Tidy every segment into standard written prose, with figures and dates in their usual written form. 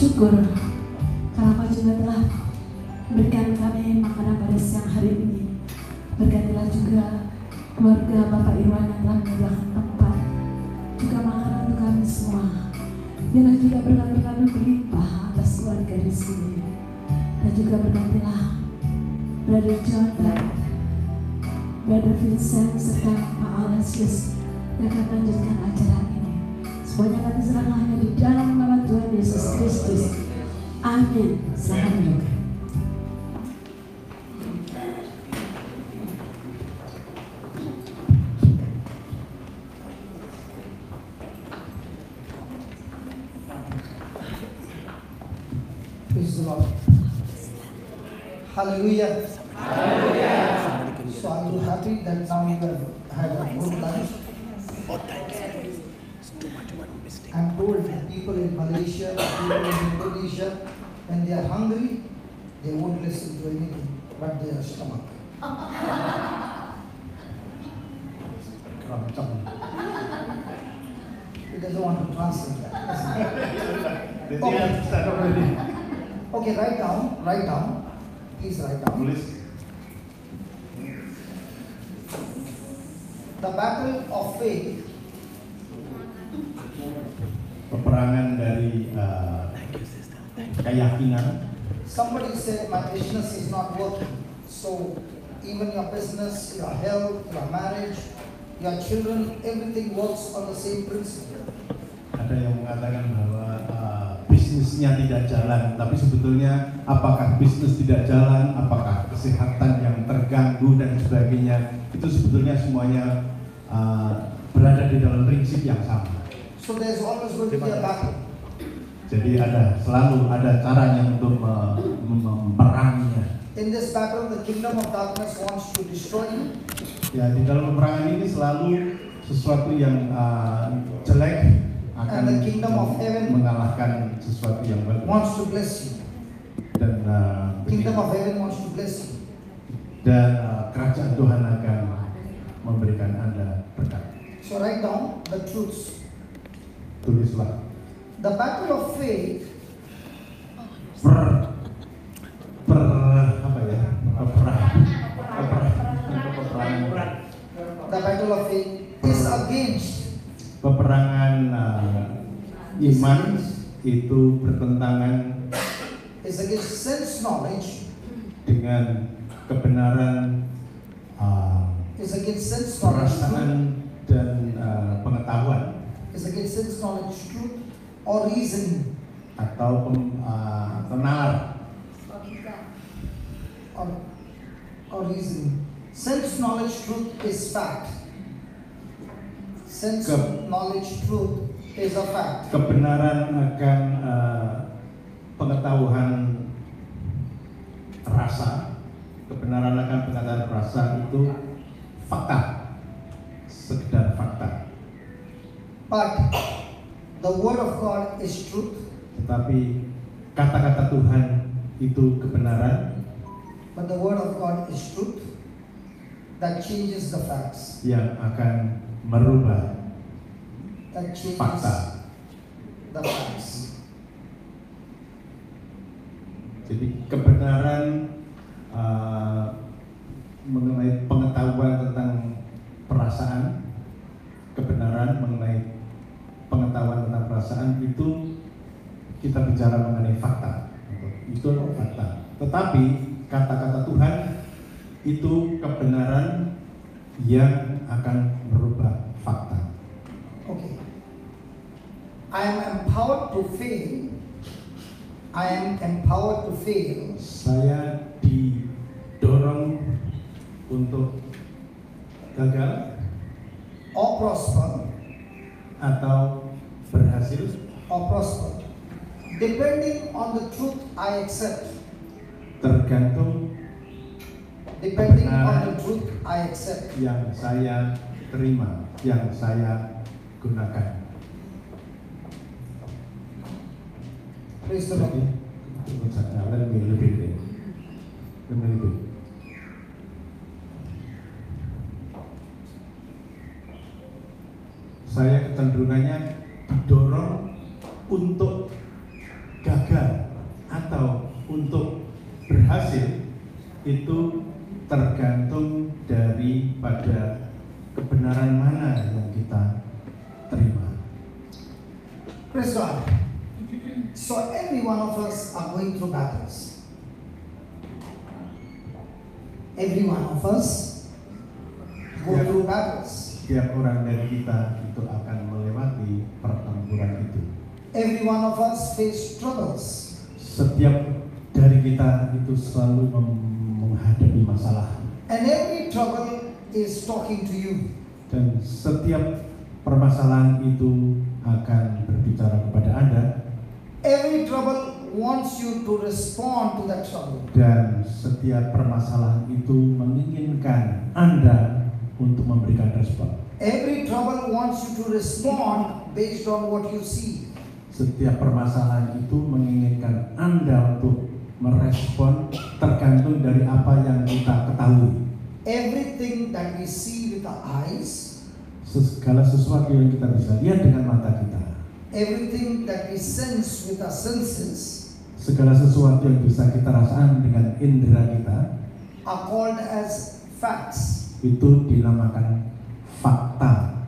bersyukur karena Kau juga telah berikan kami makanan pada siang hari ini. Berkatilah juga keluarga Bapak Irwan yang telah menyediakan tempat, juga makanan untuk kami semua. Biarlah juga berkat kami berlimpah atas keluarga di sini. Dan juga berkatilah Brother John dan Brother Vincent serta Pak Alesius yang akan melanjutkan acara ini. Semuanya kami serahkan hanya di dalam nama Tuhan Yesus Kristus. Amin. Selamat duduk. Praise the Lord. Hallelujah. Hallelujah. So are you happy that now you have had a good lunch? I'm told that people in Malaysia, people in Indonesia, when they are hungry, they won't listen to anything but their stomach. He doesn't want to translate that. Okay, write down. Please write down. The battle of faith. Peperangan dari keyakinan. Somebody said my business is not working. So even your business, your health, your marriage, your children, everything works on the same principle. Ada yang mengatakan bahwa bisnisnya tidak jalan, tapi sebetulnya apakah bisnis tidak jalan, apakah kesehatan yang terganggu dan sebagainya, itu sebetulnya semuanya berada di dalam prinsip yang sama. So there's always going to be a battle. Jadi selalu ada caranya untuk memeranginya. In this battle, the kingdom of darkness wants to destroy you. Ya, di dalam peperangan ini selalu sesuatu yang jelek akan And the kingdom of heaven mengalahkan sesuatu yang baik. Wants to bless you. Dan Kingdom of heaven wants to bless you. Dan kerajaan Tuhan akan memberikan Anda berkat. So write down the truths. Tulislah. The battle of faith. Peperangan. The battle of faith is against. Peperangan iman itu bertentangan. Is against sense knowledge. Dengan kebenaran. Is against sense knowledge. Perasaan dan pengetahuan. Is against sense knowledge, truth, or reasoning. Atau nalar. Or reasoning. Sense knowledge, truth is fact. Sense knowledge, truth is a fact. Kebenaran akan pengetahuan rasa. Kebenaran akan pengetahuan rasa itu fakta. Sekedar fakta. But the word of God is truth. Tetapi kata-kata Tuhan itu kebenaran. But the word of God is truth that changes the facts. Yang akan merubah that changes fakta. The facts. Jadi kebenaran mengenai pengetahuan tentang perasaan, kebenaran mengenai pengetahuan tentang perasaan itu kita bicara mengenai fakta. Itu fakta. Tetapi kata-kata Tuhan itu kebenaran yang akan merubah fakta. Okay. I am empowered to fail. I am empowered to fail. Saya didorong untuk gagal or prosper atau berhasil or prosper depending on the truth I accept. Tergantung depending on the truth I accept. Yang saya terima, yang saya gunakan. Praise the Lord. Saya kecenderungannya didorong untuk gagal itu tergantung daripada kebenaran mana yang kita terima. Praise God. So every one of us are going through battles. Every one of us go through battles. Setiap orang dari kita itu akan melewati pertempuran itu. Every one of us face troubles. Setiap dari kita itu selalu menghadapi masalah. And every trouble is talking to you. Dan setiap permasalahan itu akan berbicara kepada Anda. Every trouble wants you to respond to that trouble. Dan setiap permasalahan itu menginginkan Anda untuk memberikan respon. Every trouble wants you to respond based on what you see. Setiap permasalahan itu menginginkan Anda untuk merespon tergantung dari apa yang kita ketahui. Everything that we see with our eyes, Segala sesuatu yang kita bisa lihat dengan mata kita, everything that we sense with our senses, segala sesuatu yang bisa kita rasakan dengan indera kita, are called as facts. itu dinamakan fakta,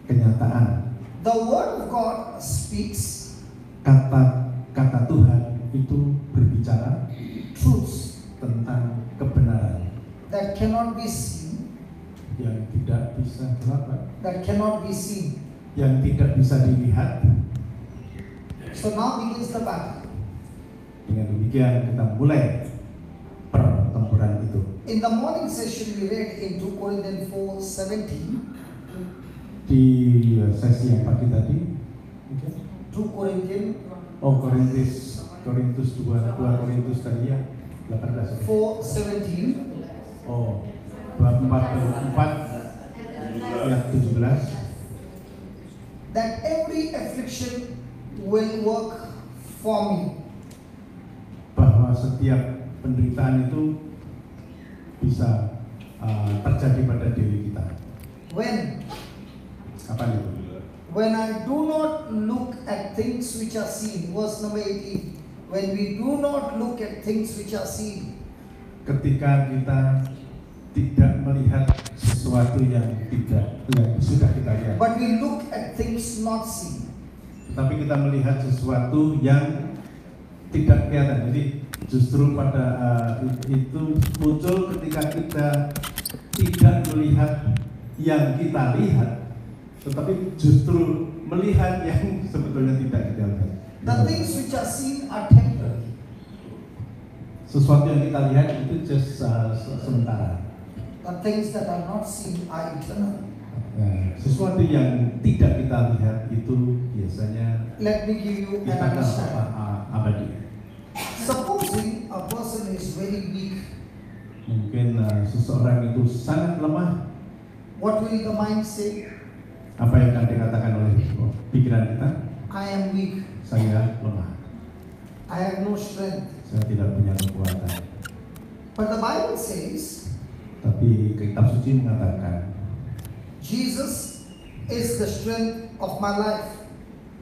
kenyataan. The Word of God speaks Kata Tuhan itu berbicara truths tentang kebenaran that cannot be seen, yang tidak bisa yang tidak bisa dilihat. So now begins the battle. Dengan demikian kita mulai pertempuran itu. In the morning session we read in 2 Corinthians 4:17. Di sesi yang pagi tadi, 2 Corinthians Korintus 2 Korintus tadi ya 18. 4:17. Bab 4 ayat 17. That every affliction will work for me. Bahwa setiap penderitaan itu bisa terjadi pada diri kita. When Kapan itu? When I do not look at things which are seen, verse number 18. When we do not look at things which are seen, Ketika kita tidak melihat sesuatu yang sudah kita lihat, but we look at things not seen. tetapi kita melihat sesuatu yang tidak kelihatan. Jadi justru pada itu muncul ketika kita tidak melihat yang kita lihat, tetapi justru melihat yang sebetulnya tidak kita lihat. The things which are seen are temporary. Sesuatu yang kita lihat itu just sementara. The things that are not seen are eternal. Sesuatu yang tidak kita lihat itu biasanya Let me give you an kita understanding. abadi. Supposing a person is very weak, Mungkin seseorang itu sangat lemah. what will the mind say? Apa yang akan dikatakan oleh pikiran kita? I am weak. Saya lemah. I have no strength. Saya tidak punya kekuatan. But the Bible says Tapi kitab suci mengatakan Jesus is the strength of my life.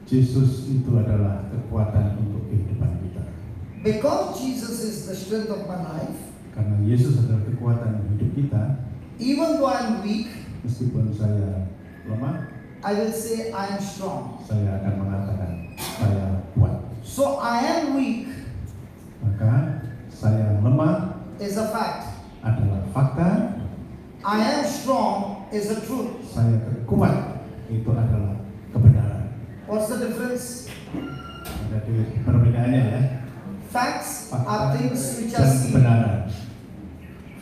Yesus itu adalah kekuatan untuk kehidupan kita. Because Jesus is the strength of my life, Karena Yesus adalah kekuatan hidup kita, even though I'm weak, meskipun saya lemah, I will say I am strong. saya akan mengatakan saya kuat. So I am weak Maka saya lemah is a fact. adalah fakta, I am strong is the truth. saya kuat itu adalah kebenaran. What's the difference? Jadi perbedaannya ya. Facts Fakta are things which are dan seen. kebenaran.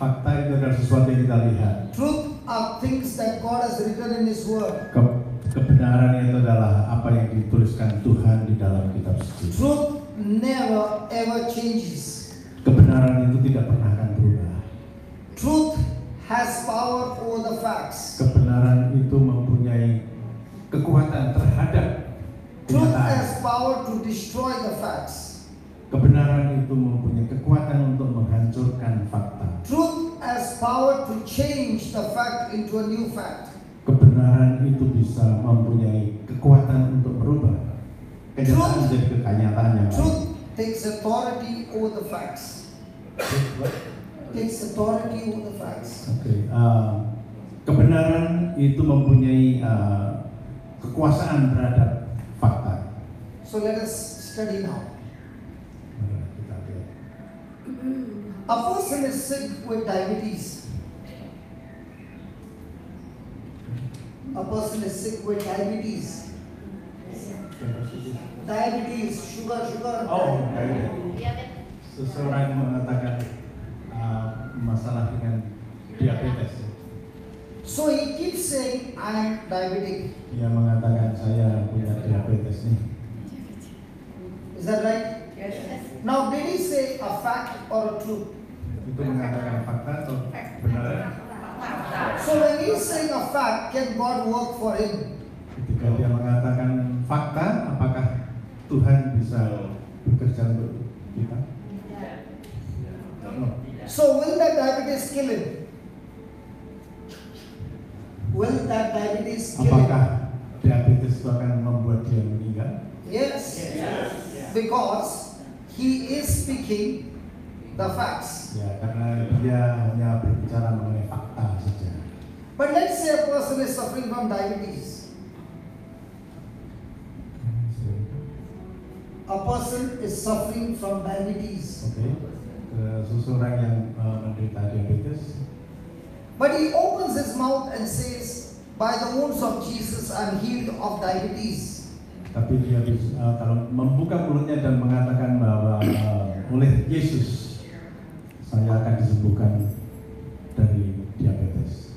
Fakta itu adalah sesuatu yang kita lihat. Truth are things that God has written in His Word. Kebenaran itu adalah apa yang dituliskan Tuhan di dalam kitab suci. Truth never ever changes. Kebenaran itu tidak pernah akan berubah. Truth has power over the facts. Kebenaran itu mempunyai kekuatan terhadap Truth kenyataan. has power to destroy the facts. Kebenaran itu mempunyai kekuatan untuk menghancurkan fakta. Truth has power to change the fact into a new fact. Kebenaran itu bisa mempunyai kekuatan untuk merubah kenyataan menjadi kenyataan yang lain. Truth takes authority over the facts. takes authority over the facts. Oke, kebenaran itu mempunyai kekuasaan terhadap fakta. So let us study now. Kita lihat. A person is sick with diabetes. A person is sick with diabetes. Diabetes, sugar. Oh, seseorang mengatakan masalah dengan diabetes. So he keeps saying, I am diabetic. Dia mengatakan saya punya diabetes nih. Is that right? Yes. Now, did he say a fact or a truth? Itu mengatakan fakta atau benar? So when he's saying a fact, can God work for him? Ketika dia mengatakan fakta, apakah Tuhan bisa bekerja untuk kita? No. So will that diabetes kill him? Will that diabetes kill him? Apakah diabetes itu akan membuat dia meninggal? Yes. Because he is speaking the facts. Ya, karena dia hanya berbicara mengenai fakta saja. But let's say a person is suffering from diabetes. A person is suffering from diabetes. Oke, seseorang yang menderita diabetes, But he opens his mouth and says, by the wounds of Jesus I'm healed of diabetes. tapi dia bisa, kalau membuka mulutnya dan mengatakan bahwa oleh Yesus saya akan disembuhkan dari diabetes.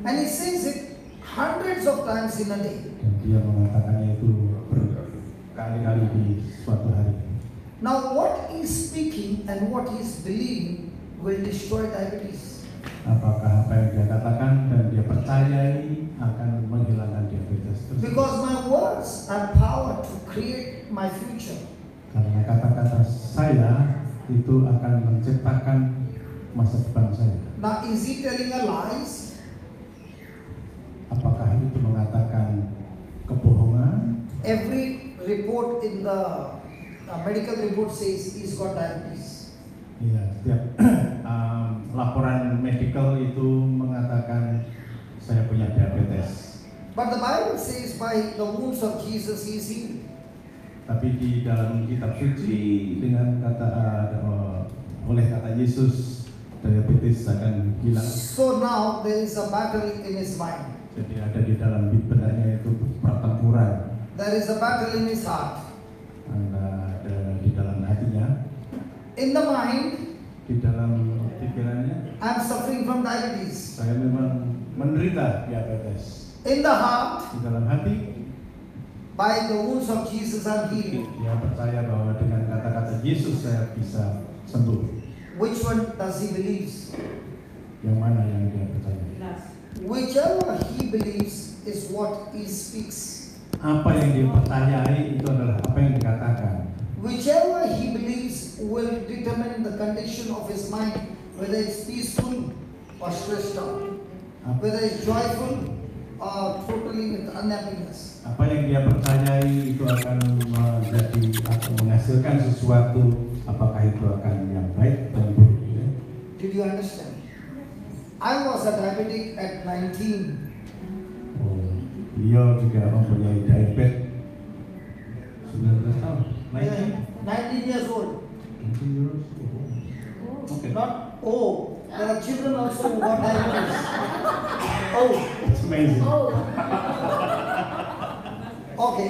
And he says it hundreds of times in a day. Dan dia mengatakannya itu berkali-kali di suatu hari. Now what he's speaking and what he's believing will destroy diabetes. Apakah apa yang dia katakan dan dia percayai akan menghilangkan diabetes tersebut? Because my words have power to create my future. Karena kata-kata saya itu akan menciptakan masa depan saya. Now is he telling a lies? Apakah itu mengatakan kebohongan? Every report in the medical report says he's got diabetes. Iya, setiap laporan medical itu mengatakan saya punya diabetes. But the Bible says by the wounds of Jesus he is healed. Tapi di dalam kitab suci dengan kata oleh kata Yesus diabetes akan hilang. So now there is a battle in his mind. Jadi ada di dalam benaknya itu pertempuran. There is a battle in his heart. Ada di dalam hatinya. In the mind, Di dalam pikirannya, I'm suffering from diabetes. saya memang menderita diabetes. In the heart, Di dalam hati, by the wounds of Jesus I'm healed. dia percaya bahwa dengan kata-kata Yesus saya bisa sembuh. Which one does he believe? Yang mana yang dia percaya? Whichever he believes is what he speaks. Apa yang dia percayai itu adalah apa yang dikatakan. Whichever he believes will determine the condition of his mind, whether it's peaceful or stressed out, whether it's joyful or totally with unhappiness. Apa yang dia percayai itu akan menjadi atau menghasilkan sesuatu, apakah itu akan yang baik dan buruk. Ya? Did you understand? I was a diabetic at 19. Beliau juga mempunyai diabetes 19 tahun. 19 years old. 19 years. Okay. Not old. There are children also who got diabetes. Oh, It's amazing. okay.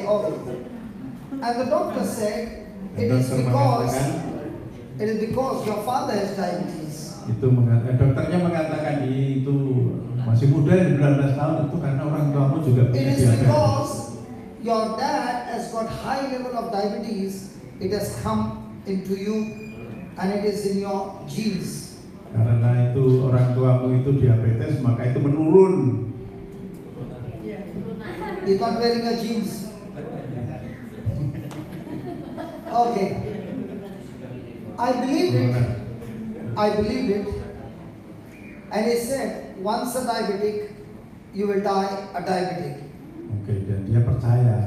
And the doctor said it is because your father has diabetes. Dokternya mengatakan itu masih muda 19 tahun itu karena orang tuamu juga It punya is diabetes. because your dad has got high level of diabetes. It has come into you, and it is in your genes. Karena itu orang tuamu itu diabetes, maka itu menurun. He's not wearing a jeans. Okay. I believed it. And he said, once a diabetic, you will die a diabetic. Oke, dan dia percaya,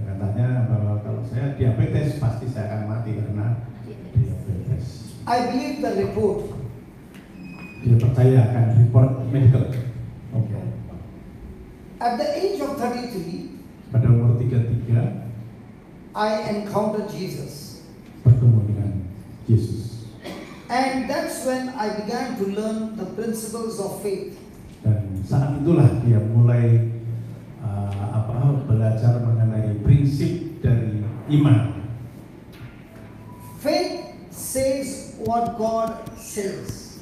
katanya bahwa kalau saya diabetes pasti saya akan mati karena diabetes. I believe the report. Dia percaya akan report medical. Oke. At the age of 33, Pada umur 33 I encountered Jesus. bertemu dengan Yesus. And that's when I began to learn the principles of faith. Dan saat itulah dia mulai belajar mengenai prinsip dari iman. Faith says what God says.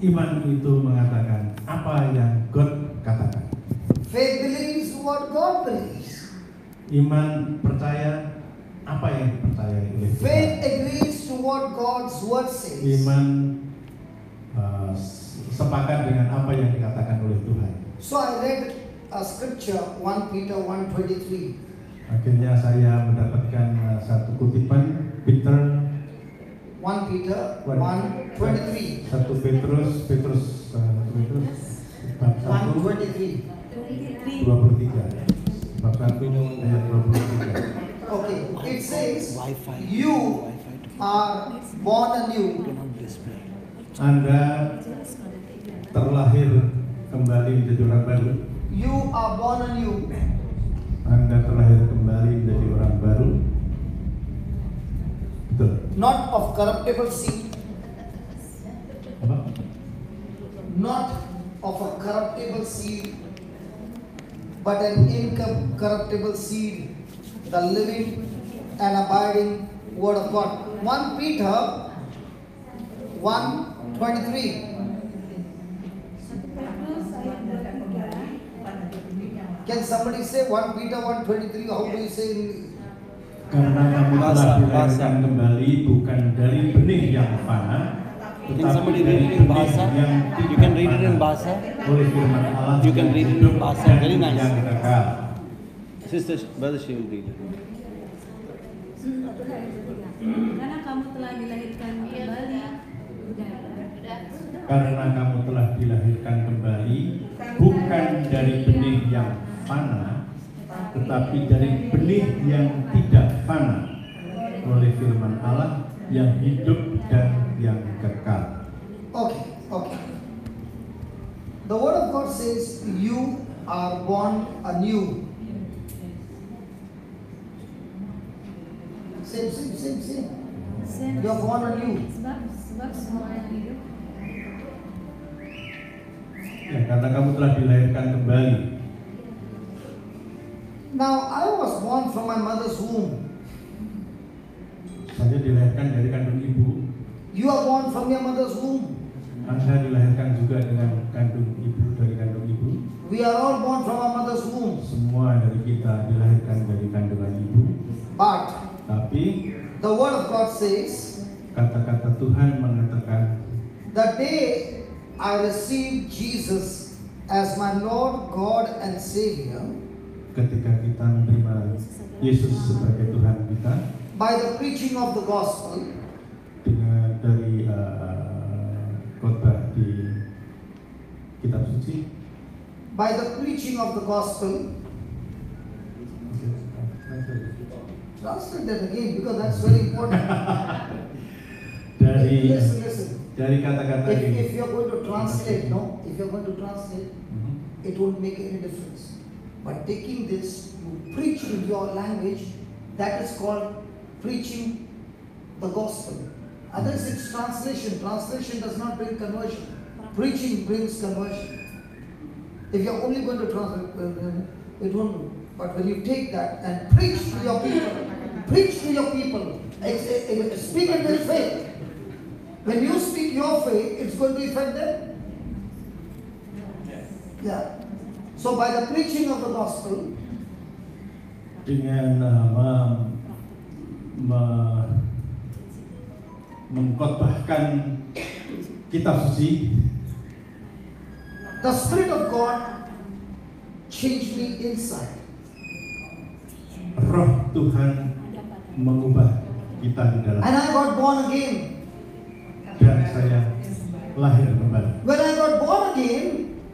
Iman itu mengatakan apa yang God katakan. Faith believes what God believes. Iman percaya apa yang dipercayai oleh Faith Tuhan. agrees to what God's word says. Iman sepakat dengan apa yang dikatakan oleh Tuhan. So I read a scripture, 1 Peter 1:23. Akhirnya saya mendapatkan satu kutipan Peter 1 Peter 1:23. 1 Petrus bab 1 1:23. 23 bab 1 ayat 23. Okay, it says, you are born anew. Anda terlahir kembali menjadi orang baru. You are born anew. Anda terlahir kembali menjadi orang baru. Betul. Not of corruptible seed, Apa? not of a corruptible seed, but an incorruptible seed, the living and abiding word of God. 1 Peter 1:23. Can somebody say 1 Peter 1:23? How do you say in Karena kamu telah dilahirkan kembali bukan dari benih yang fana, Can tetapi somebody dari read it in benih Bahasa? yang You tidak can read it in fana. Bahasa. Oleh firman Allah You can yang read it in hidup Bahasa. dan Very nice. yang kekal. Sister, brother, she will read it. Karena kamu telah dilahirkan kembali. Karena kamu telah dilahirkan kembali bukan dari benih yang fana, tetapi dari benih yang tidak fana, oleh firman Allah yang hidup dan yang kekal. Okay. The word of God says you are born anew. Same. You are born anew. Sebab semua yang hidup. Ya, karena kamu telah dilahirkan kembali. Now I was born from my mother's womb. Saya dilahirkan dari kandung ibu. You are born from your mother's womb. Anda dilahirkan juga dengan kandung ibu, dari kandung ibu. We are all born from our mother's womb. Semua dari kita dilahirkan dari kandungan ibu. But Tapi the word of God says, kata-kata Tuhan mengatakan, the day I received Jesus as my Lord, God and Savior, ketika kita menerima Yesus sebagai Tuhan kita, by the preaching of the gospel, dengan dari khotbah di kitab suci, by the preaching of the gospel, translate that again because that's very important. dari Listen. dari kata-kata If ini. you're going to translate, Mhm. it won't make any difference. But taking this, you preach in your language, that is called preaching the gospel. Others it's translation. Translation does not bring conversion. Preaching brings conversion. If you're only going to translate, it won't do. But when you take that and preach to your people, speak in their faith. When you speak your faith, it's going to affect them. Yeah. So by the preaching of the gospel, dengan mengkhotbahkan kitab suci, the Spirit of God changed me inside. Roh Tuhan mengubah kita di dalam, And I got born again. dan saya lahir kembali. When I got born again,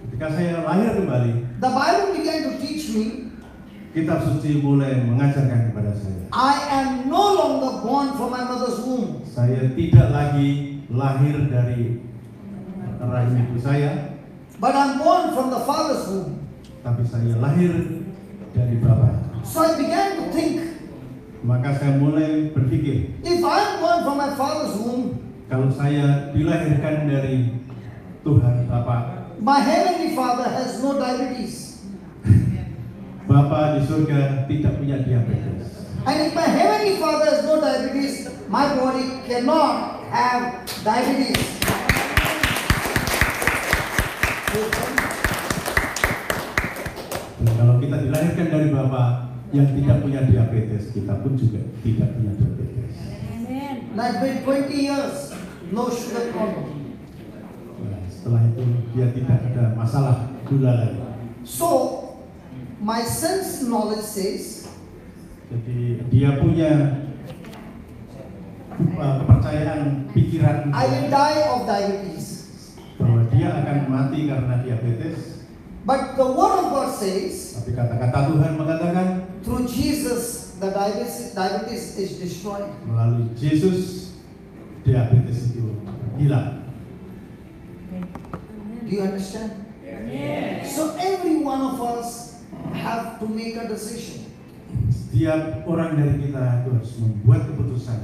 Ketika saya lahir kembali, the Bible began to teach me kitab suci mulai mengajarkan kepada saya, I am no longer born from my mother's womb. saya tidak lagi lahir dari rahim ibu saya, but I'm born from the Father's womb. tapi saya lahir dari Bapa. So I began to think, Maka saya mulai berpikir, if I'm born from my Father's womb, kalau saya dilahirkan dari Tuhan Bapa, my Heavenly Father has no diabetes. Bapa di surga tidak punya diabetes. And if my Heavenly Father has no diabetes, my body cannot have diabetes. Dan kalau kita dilahirkan dari Bapa yang tidak punya diabetes, kita pun juga tidak punya diabetes. And I've been 20 years, no sugar problem. Nah, setelah itu dia tidak ada masalah gula lagi. So, my sense knowledge says, Jadi dia punya kepercayaan pikiran I will die of diabetes. bahwa dia akan mati karena diabetes. But the Word of God says, Tapi kata-kata Tuhan mengatakan through Jesus, the diabetes is destroyed. melalui Yesus diabetes itu hilang. Do you understand? So every one of us have to make a decision. Setiap orang dari kita harus membuat keputusan.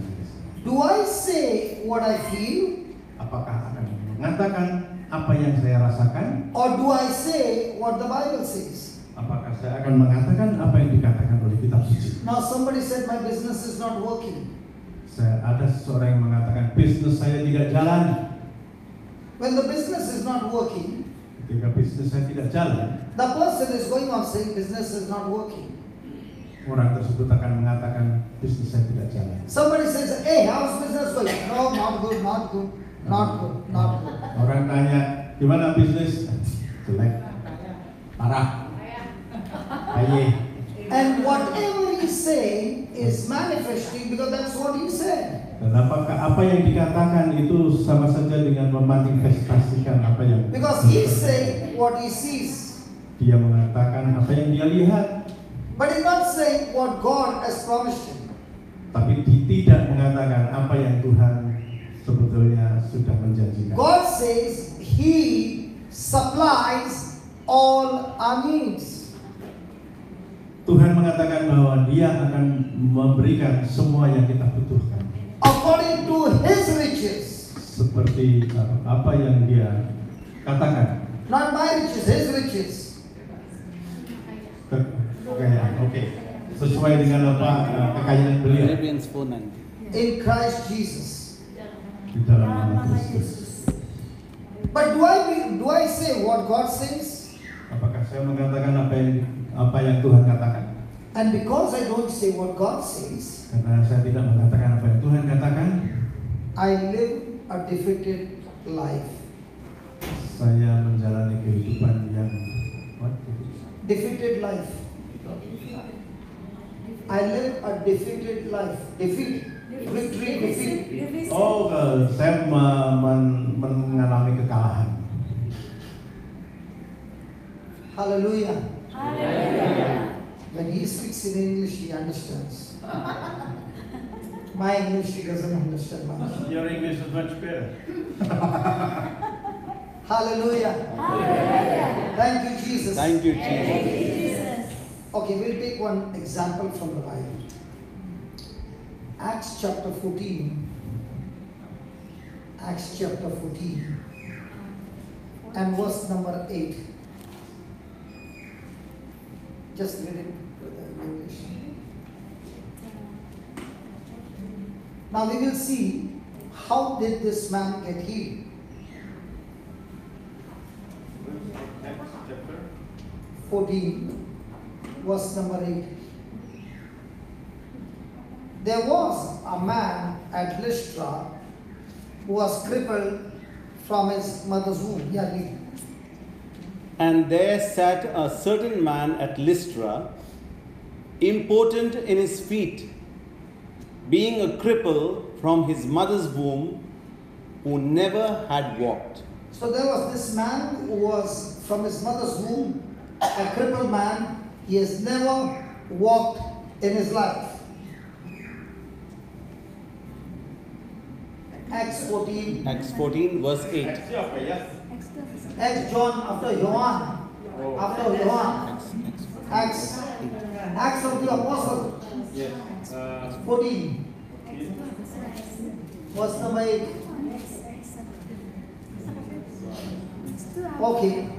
Do I say what I feel, Apakah akan mengatakan apa yang saya rasakan? or do I say what the Bible says? Apakah saya akan mengatakan apa yang dikatakan oleh kitab suci? Now somebody said my business is not working. Ada seseorang yang mengatakan bisnis saya tidak jalan. When the business is not working, Ketika bisnis saya tidak jalan, the person is going on saying business is not working. orang tersebut akan mengatakan bisnis saya tidak jalan. Somebody says, hey, how's business going? No, not good, not good, not good, not good. Orang tanya, gimana bisnis? Jelek, parah, aye. And whatever he say is manifesting because that's what he said. Dan apakah apa yang dikatakan itu sama saja dengan memanifestasikan apa yang Because he say what he sees. dia mengatakan apa yang dia lihat, But he's not saying what God has promised him. tapi tidak mengatakan apa yang Tuhan sebetulnya sudah menjanjikan. God says he supplies all our needs. Tuhan mengatakan bahwa Dia akan memberikan semua yang kita butuhkan, According to his riches. seperti apa yang Dia katakan. Not my riches, his riches. Kekayaan, oke. Sesuai dengan apa kekayaan beliau Philippians 4:9. In Christ Jesus. di dalam nama Kristus. But do I say what God says? Apakah saya mengatakan apa yang Tuhan katakan? And because I don't say what God says, Karena saya tidak mengatakan apa yang Tuhan katakan, I live a defeated life. saya menjalani kehidupan yang Defeated life. I live a defeated life. Defeat. Victory, defeat. saya mengalami kekalahan. Hallelujah. When he speaks in English, he understands. My English, he doesn't understand much. Your English is much better. Hallelujah. Thank you, Jesus. Thank you, Jesus. Okay, we'll take one example from the Bible. Acts chapter 14. Acts chapter 14. And verse number 8. Just read it in English. Now we will see how did this man get healed. Acts chapter 14, verse number 8. There was a man at Lystra who was crippled from his mother's womb. Yeah, read. And there sat a certain man at Lystra, impotent in his feet, being a cripple from his mother's womb, who never had walked. So there was this man who was from his mother's womb, a crippled man. He has never walked in his life. Acts 14. Acts 14, verse 8. Acts John after Johann. After Johann. Acts of the Apostle. 14. Verse number 8. Okay.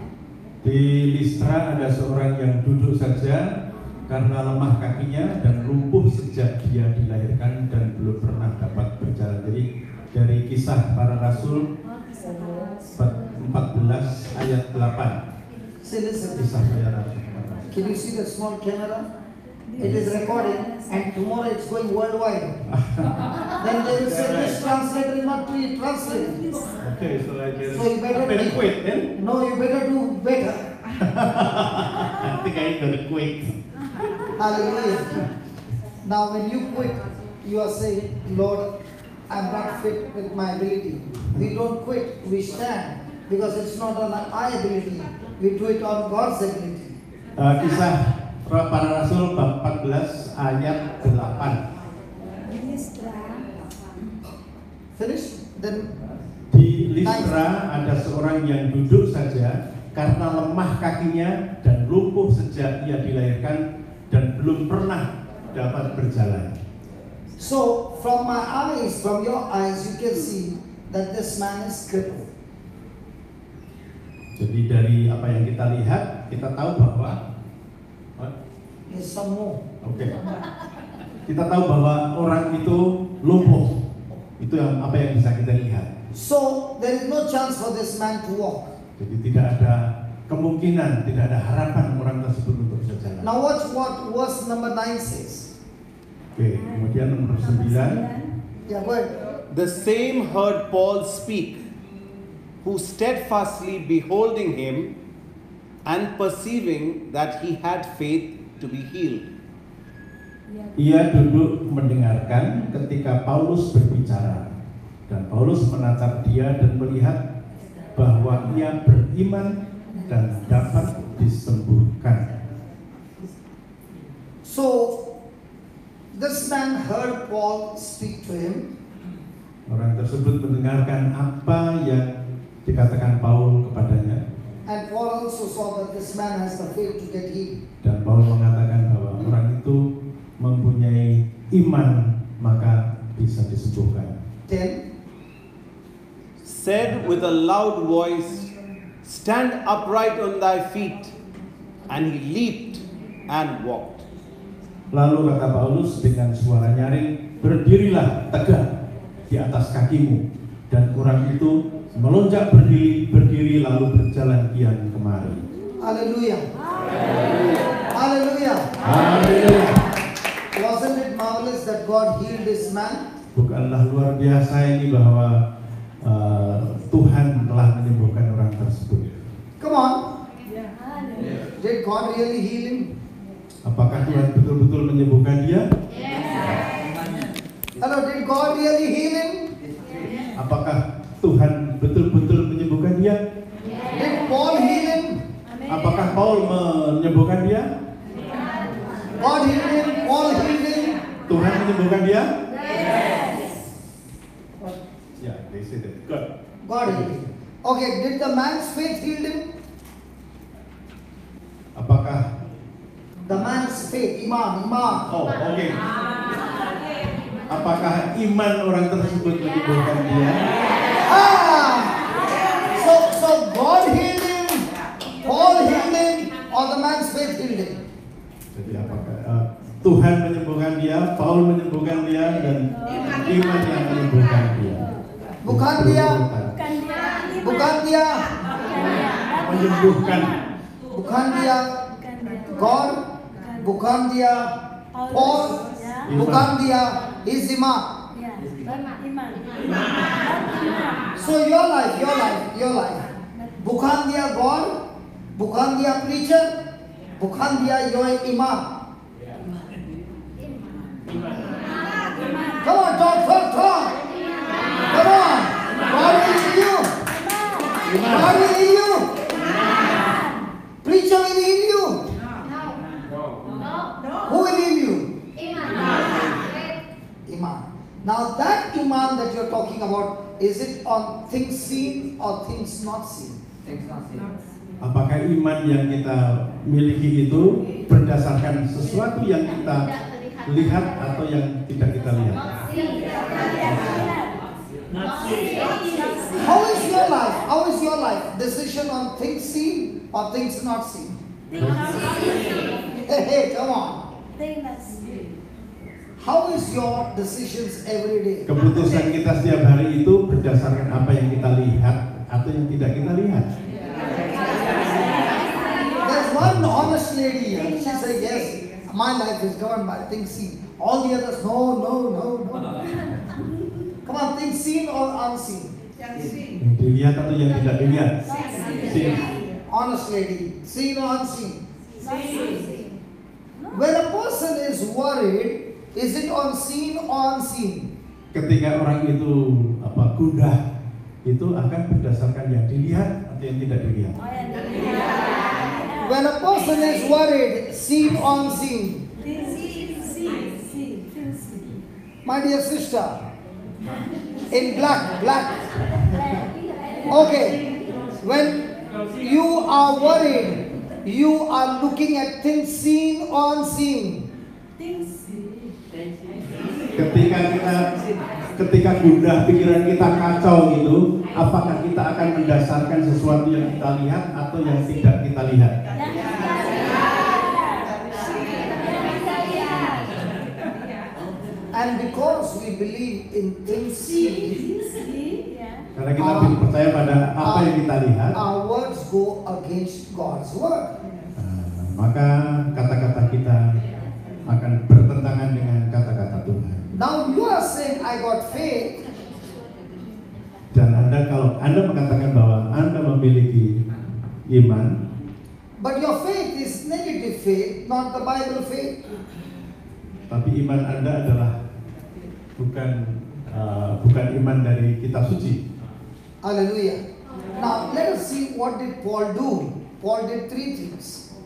Di Listra ada seorang yang duduk saja karena lemah kakinya dan lumpuh sejak dia dilahirkan dan belum pernah dapat berjalan. Jadi dari Kisah Para Rasul 14 ayat 8. See, listen. Kisah Para Rasul. Can you see the small camera? It is recording, and tomorrow it's going worldwide. Then they will say this translator not to translate. Okay, so I So you better quit then. No, you better do better. I think I gonna quit. Hallelujah. Now when you quit, you are saying, Lord, I'm not fit with my ability. We don't quit, we stand. Because it's not on our ability. We do it on God's ability. Kisah Para Rasul bab 14 ayat 8. Finish? Then Di Listra ada seorang yang duduk saja karena lemah kakinya dan lumpuh sejak ia dilahirkan dan belum pernah dapat berjalan. so from my eyes, from your eyes, you can see that this man is crippled. Jadi dari apa yang kita lihat, kita tahu bahwa Yes, some more. Oke. Kita tahu bahwa orang itu lumpuh. Itu yang apa yang bisa kita lihat. So there is no chance for this man to walk. Jadi tidak ada kemungkinan, tidak ada harapan orang tersebut untuk bisa jalan. Now watch what verse number 9 says. Oke, kemudian nomor 9. Yeah, go ahead. The same heard Paul speak, who steadfastly beholding him and perceiving that he had faith to be healed. Ia duduk mendengarkan ketika Paulus berbicara, dan Paulus menatap dia dan melihat bahwa ia beriman dan dapat disembuhkan. So this man heard Paul speak to him. Orang tersebut mendengarkan apa yang dikatakan Paul kepadanya, And Paul also saw that this man has the faith to get healed. dan Paul mengatakan bahwa orang itu mempunyai iman maka bisa disembuhkan. 10. Said with a loud voice, "Stand upright on thy feet." And he leaped and walked. Lalu kata Paulus dengan suara nyaring, "Berdirilah tegak di atas kakimu." Dan orang itu melonjak berdiri lalu berjalan kian kemari. Hallelujah. Hallelujah. Haleluya. Wasn't it marvelous that God healed this man? Bukanlah luar biasa ini bahwa Tuhan telah menyembuhkan orang tersebut. Come on. Did God really heal him? Apakah Tuhan betul-betul menyembuhkan dia? Hello, did God really heal him? Apakah Tuhan betul-betul menyembuhkan dia? Did Paul heal him? Apakah Paul menyembuhkan dia? God healed him. Paul healed him. Tuhan menyembuhkan dia? Ya, they say that. Good. God healed him. Okay, did the man's faith heal him? Apakah? The man's faith, iman. Oh, oke. Apakah iman orang tersebut menyembuhkan dia? So God healed him, Paul healed him, or the man's faith healed him? Jadi apakah Tuhan menyembuhkan dia, Paul menyembuhkan dia, dan iman yang menyembuhkan dia? Bukan dia menyembuhkan. Bukan dia God, bukan dia Paul, bukan dia his iman. So your life. Bukan dia God, bukan dia preacher, bukan dia your iman. Come on, talk. Come on. God will heal you. God will heal you. Preacher will heal you. Who will heal you? Iman. Now that iman that you're talking about, is it on things seen or things not seen? Apakah iman yang kita miliki itu berdasarkan sesuatu yang kita lihat atau yang tidak kita lihat? How is your life? How is your life? Decision on things seen or things not seen? Hey, come on. How is your decisions every day? Keputusan kita setiap hari itu berdasarkan apa yang kita lihat atau yang tidak kita lihat. There's one honest lady here. She said, yes, my life is governed by things seen. All the others, no. Come on, things seen or unseen? Yang dilihat atau yang tidak dilihat? Seen. Honest lady, seen or unseen? When a person is worried, is it on seen or unseen? Ketika orang itu gundah, itu akan berdasarkan yang dilihat atau yang tidak dilihat. When a person is worried, seen or unseen? My dear sister, in black. Okay, when you are worried, you are looking at things seen or unseen? Ketika gundah, pikiran kita kacau gitu, apakah kita akan mendasarkan sesuatu yang kita lihat atau yang tidak kita lihat? And because we believe in things seen, Karena kita percaya pada apa yang kita lihat, our words go against God's word. maka kata-kata kita akan bertentangan dengan kata-kata Tuhan. Now you are saying, I got faith. Dan kalau Anda mengatakan bahwa Anda memiliki iman, But your faith is negative faith, not the Bible faith. tapi iman Anda adalah bukan iman dari kitab suci. Hallelujah. Now let us see what did Paul do. Paul did 3 things.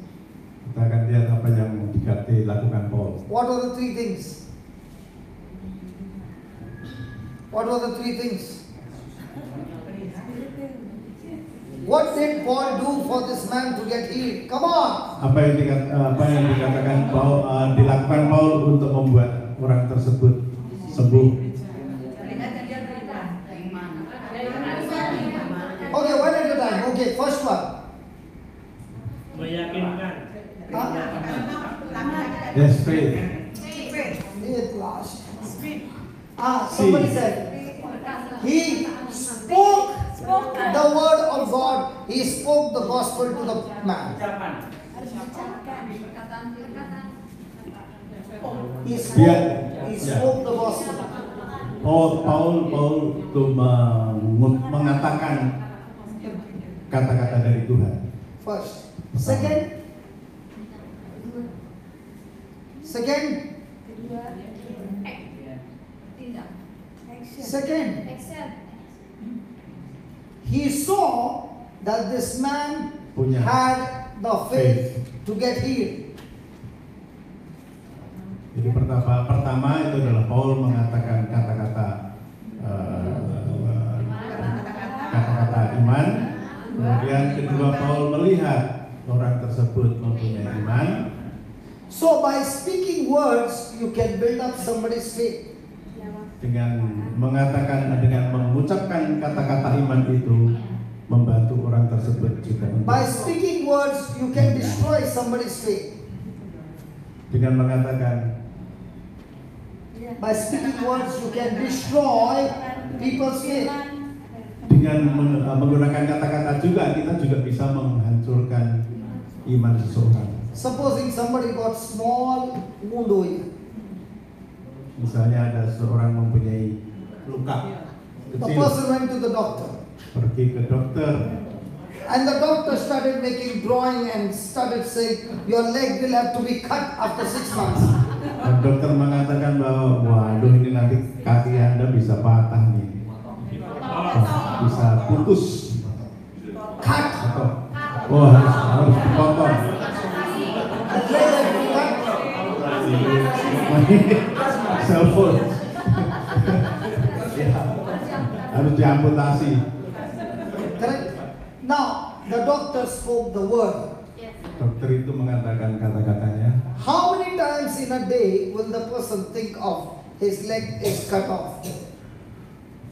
Kita akan lihat apa yang dilakukan Paul. What were the 3 things? What were the 3 things? What did Paul do for this man to get healed? Come on. Apa yang dikatakan Paul, dilakukan Paul untuk membuat orang tersebut sembuh? Okay, one at a time. Okay, first one. Meyakinkan. Yes, faith. Faith last. Somebody said he spoke the word of God. He spoke the gospel to the man. He spoke the gospel. Paul itu mengatakan kata-kata dari Tuhan. First. Second. He saw that this man had the faith to get healed. Jadi pertama itu adalah Paul mengatakan kata-kata iman. Kemudian kedua, Paul melihat orang tersebut mempunyai iman. So by speaking words, you can build up somebody's faith. Dengan mengucapkan kata-kata iman itu membantu orang tersebut juga. By speaking words, you can destroy somebody's faith. Dengan mengatakan, by speaking words, you can destroy people's faith. Dengan menggunakan kata-kata juga kita juga bisa menghancurkan iman seseorang. Supposing somebody got small wound over here. Misalnya ada seorang mempunyai luka The kecil, person went to the doctor. pergi ke dokter, And the doctor started making drawing and started saying, your leg will have to be cut after 6 months. dan dokter mengatakan bahwa waduh ini nanti kaki Anda bisa patah nih, bisa putus, Cut. atau harus dipotong. The leg had to be cut. Cellphone harus diamputasi. Correct? Now, doctor spoke the word. Dokter itu mengatakan kata-katanya. How many times in a day will the person think of his leg is cut off?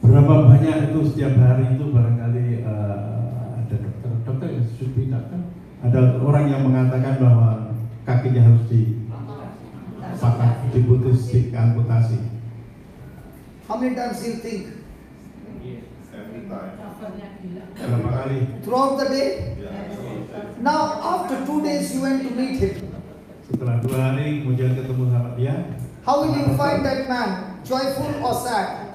Berapa banyak itu setiap hari itu barangkali ada dokter should be doctor. Ada orang yang mengatakan bahwa kakinya harus dipatah, diputus, diamputasi. How many times you think? Berapa kali? Throughout the day? Now after 2 days you went to meet him. Setelah 2 hari kemudian ketemu sama dia. How will you find that man? Joyful or sad?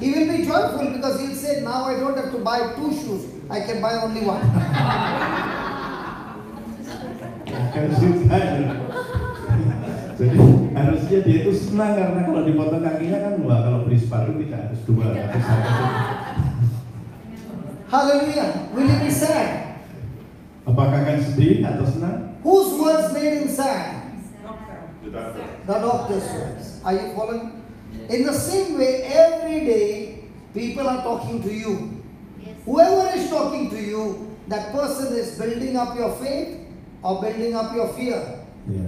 He will be joyful because he'll say, now I don't have to buy 2 shoes. I can buy only 1. Jadi harusnya dia itu senang karena kalau dipotong kakinya kan wah, kalau beli sepatu tidak harus 2 atau 1. Hallelujah. Will he be sad? Apakah akan sedih atau senang? Whose words made him sad? The doctor's words. Are you following? In the same way, every day people are talking to you. Whoever is talking to you, that person is building up your faith or building up your fear. Ya.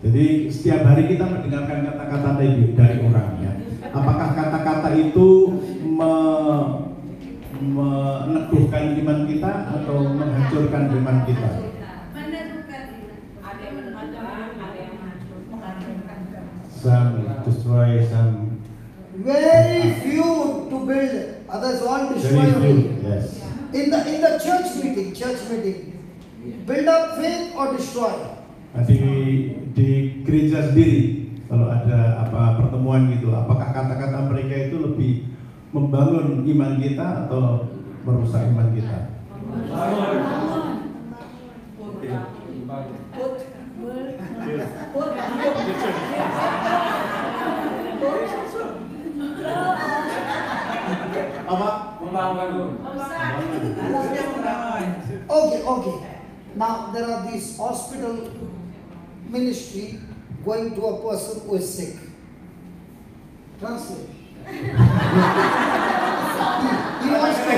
Jadi setiap hari kita mendengarkan kata-kata dari orang ya. Apakah kata-kata itu meneguhkan iman kita atau menghancurkan iman kita? Some destroy, some very few to build, others all destroy. very few. Yes. In the church meeting, build up faith or destroy. Di gereja sendiri kalau ada pertemuan gitu, apakah kata-kata mereka itu lebih membangun iman kita atau merusak iman kita? Okay. Now there are these hospital ministry going to a person who is sick. Translate. He wants to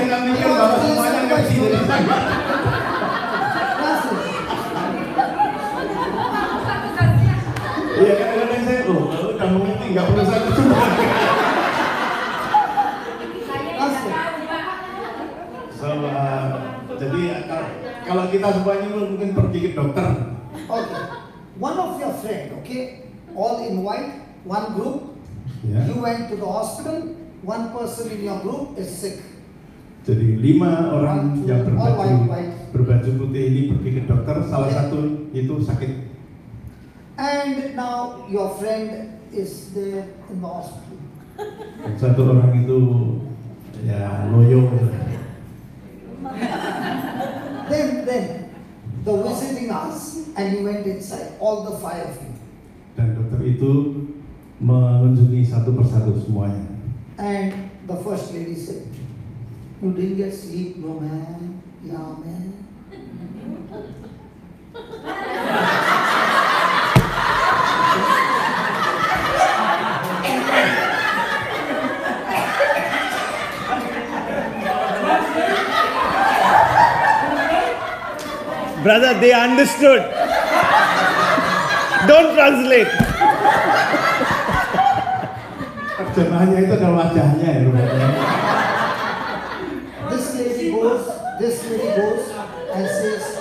Iya, kadang-kadang saya udah mengerti, nggak perlu satu cuma. Jadi kalau kita semuanya mungkin pergi ke dokter. Okay. One of your friend, okay, all in white, one group. Ya. You went to the hospital. One person in your group is sick. Jadi 5 orang yang white. berbaju putih ini pergi ke dokter. Salah satu itu sakit. And now your friend is there in the hospital. Satu orang itu ya loyo. Then the visiting us, and he went inside, all the 5 of you. Dan dokter itu mengunjungi satu persatu semuanya. And the first lady said, "You didn't get sleep, no man? Yeah, man." Brother, they understood. Don't translate. Terjemahannya itu adalah wajahnya ya, This lady goes and says,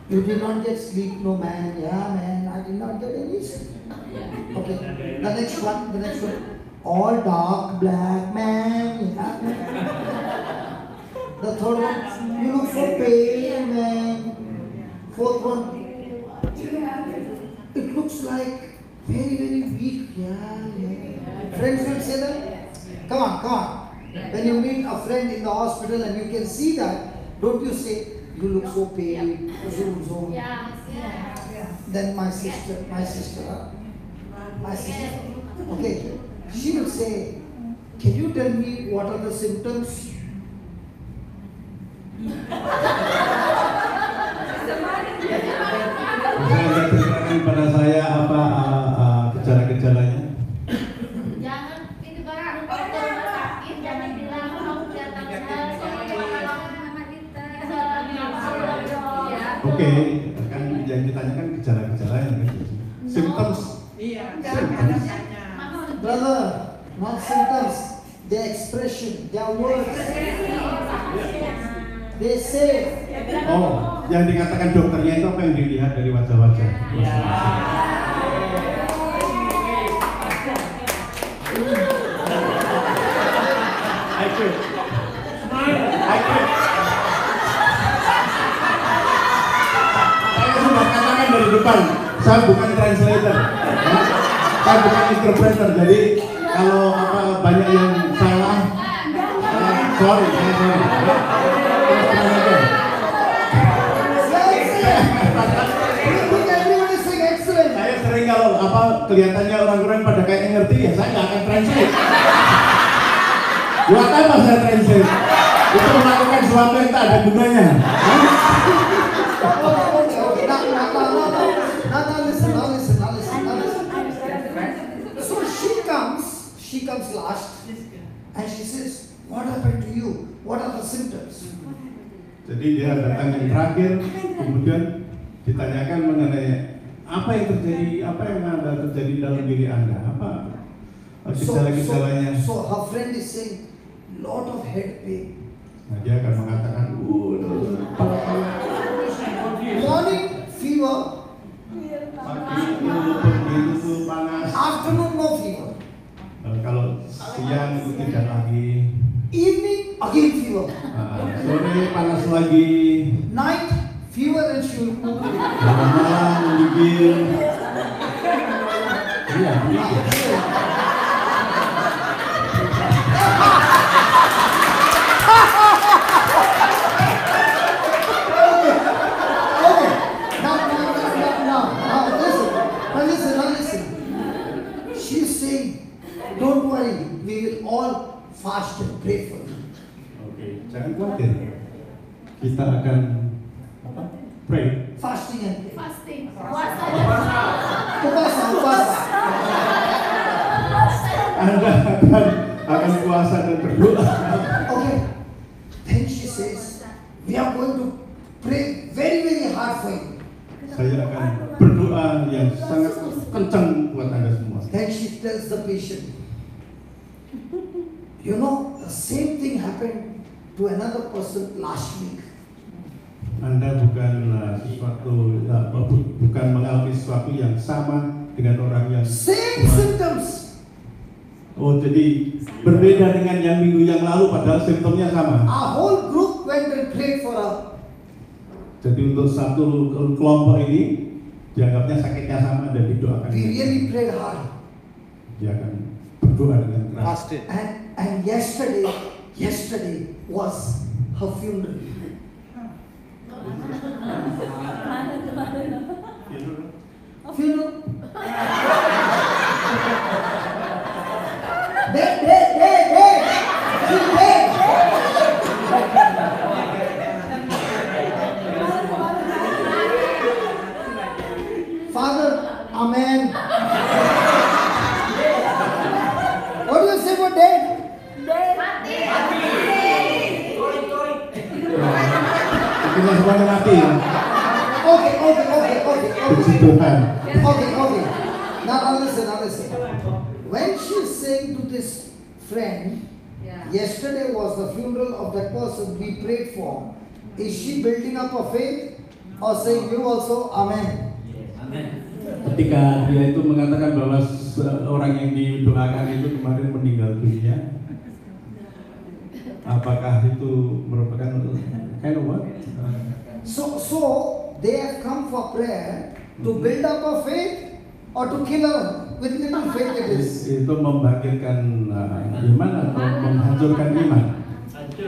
"You did not get sleep, no man? Yeah, man, I did not get any sleep." Okay, the next one. All dark, black, man. Yeah, man. The third one, you look so pale, man. Fourth one, it looks like very, very weak. Yeah. Friends will say that. Come on. When you meet a friend in the hospital and you can see that, don't you say, "You look so pale, zoom." Then my sister, okay, she will say, "Can you tell me what are the symptoms?" Bisa beritahu pada saya apa gejala-gejalanya? Jangan itu barang rumah sakit, jangan bilang kamu datang sama kita. Oke, kan yang ditanyakan gejala-gejalanya kan. Symptoms. Iya, ada banyak. Brother, not symptoms, their expression, their words. They say, Oh, yang dikatakan dokternya itu apa yang dilihat dari wajah-wajah? I quit. Saya sudah katakan dari depan, saya bukan translator, saya bukan interpreter. Jadi kalau apa banyak yang salah, sorry. everyone is saying excellent. Saya sering kalau apa kelihatannya orang-orang pada kayak ngerti ya saya nggak akan translate. Buat apa saya translate? Itu melakukan sesuatu yang tak ada gunanya. Okay. Now listen. So she comes last, and she says, "What happened to you? What are the symptoms?" Jadi dia datang yang terakhir, kemudian ditanyakan mengenai apa yang ada terjadi dalam diri Anda, apa gejala-gejalanya. So her friend is saying, lot of head pain. Nah, dia akan mengatakan, Morning fever, itu panas. afternoon no fever, Kalau siang itu tidak lagi. evening again fever, Sore panas lagi. night fever and she will move. Malam menggigil. Iya, begitu. Now listen. She's saying, don't worry, we will all fast and pray for you. Oke, jangan khawatir. Kita akan pray. Fasting and pray. Fasting. Puasa. Upasa. Anda akan puasa dan berdoa. Okay. Then she says, we are going to pray very, very hard for you. Saya akan berdoa yang sangat kencang buat Anda semua. Then she tells the patient, you know, the same thing happened to another person last week. Anda bukan bukan mengalami sesuatu yang sama dengan orang yang Same symptoms. Oh, jadi berbeda dengan yang minggu yang lalu padahal simptomnya sama. Our whole group went and prayed for her. Jadi untuk satu kelompok ini dianggapnya sakitnya sama dan didoakan. We really prayed hard. Dia akan berdoa dengan keras. Fasted. And yesterday was her funeral. Funeral. Dead. She's dead. Father, amen. What do you say for dead? Kita semuanya mati ya. Okay. Puji Tuhan. Okay. Now listen. When she's saying to this friend, yesterday was the funeral of that person we prayed for, is she building up a faith or saying you also, amen? Ketika dia itu mengatakan bahwa orang yang didoakan itu kemarin meninggal dunia, apakah itu merupakan kind of what? So they have come for prayer to build up a faith or to kill her with little faith it is. Itu membangkitkan iman atau menghancurkan iman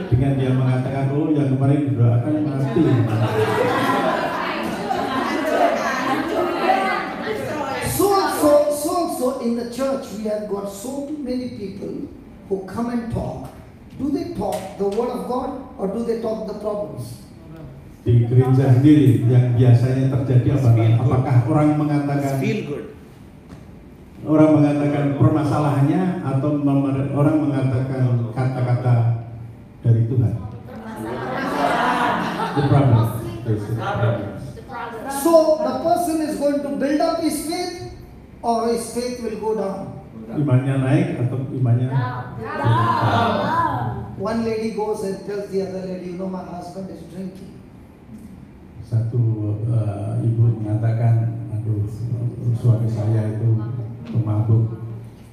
dengan dia mengatakan yang kemarin didoakan mati. So in the church we have got so many people who come and talk. Do they talk the word of God or do they talk the problems? Di gereja sendiri yang biasanya terjadi apakah orang mengatakan Feel good. orang mengatakan permasalahannya atau orang mengatakan kata-kata dari Tuhan? The problem. build up his faith or his faith will go down? Imannya naik atau imannya One lady goes and tells the other lady, you know, my husband is drinking. Satu ibu mengatakan, aduh, suami saya itu pemabuk.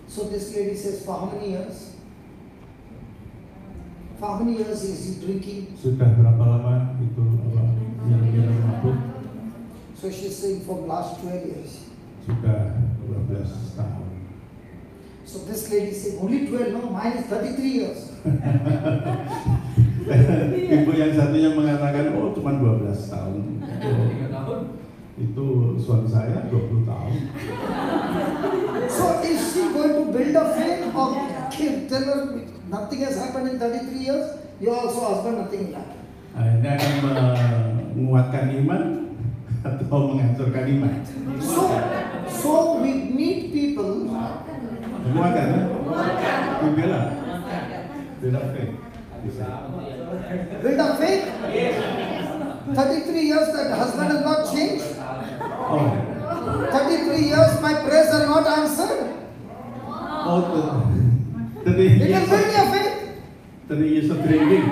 So this lady says, for how many years? For how many years is he drinking? Sudah berapa lama itu minum mabuk? So she's saying for last 12 years. Sudah 12 tahun. So this lady said, only 12, no, mine is 33 years. Ibu yang satunya mengatakan, oh cuma 12 tahun. Itu suami saya 20 tahun. So is she going to build a faith or tell her nothing has happened in 33 years? Your also husband, nothing will happen. Ini akan menguatkan iman atau menghancurkan iman. So we meet people. Menguatkan, ya? Bela faith. Build a faith? 33 years that husband has not changed. Oh, 33 years my prayers are not answered. oh, It will build your faith. 30 years of drinking.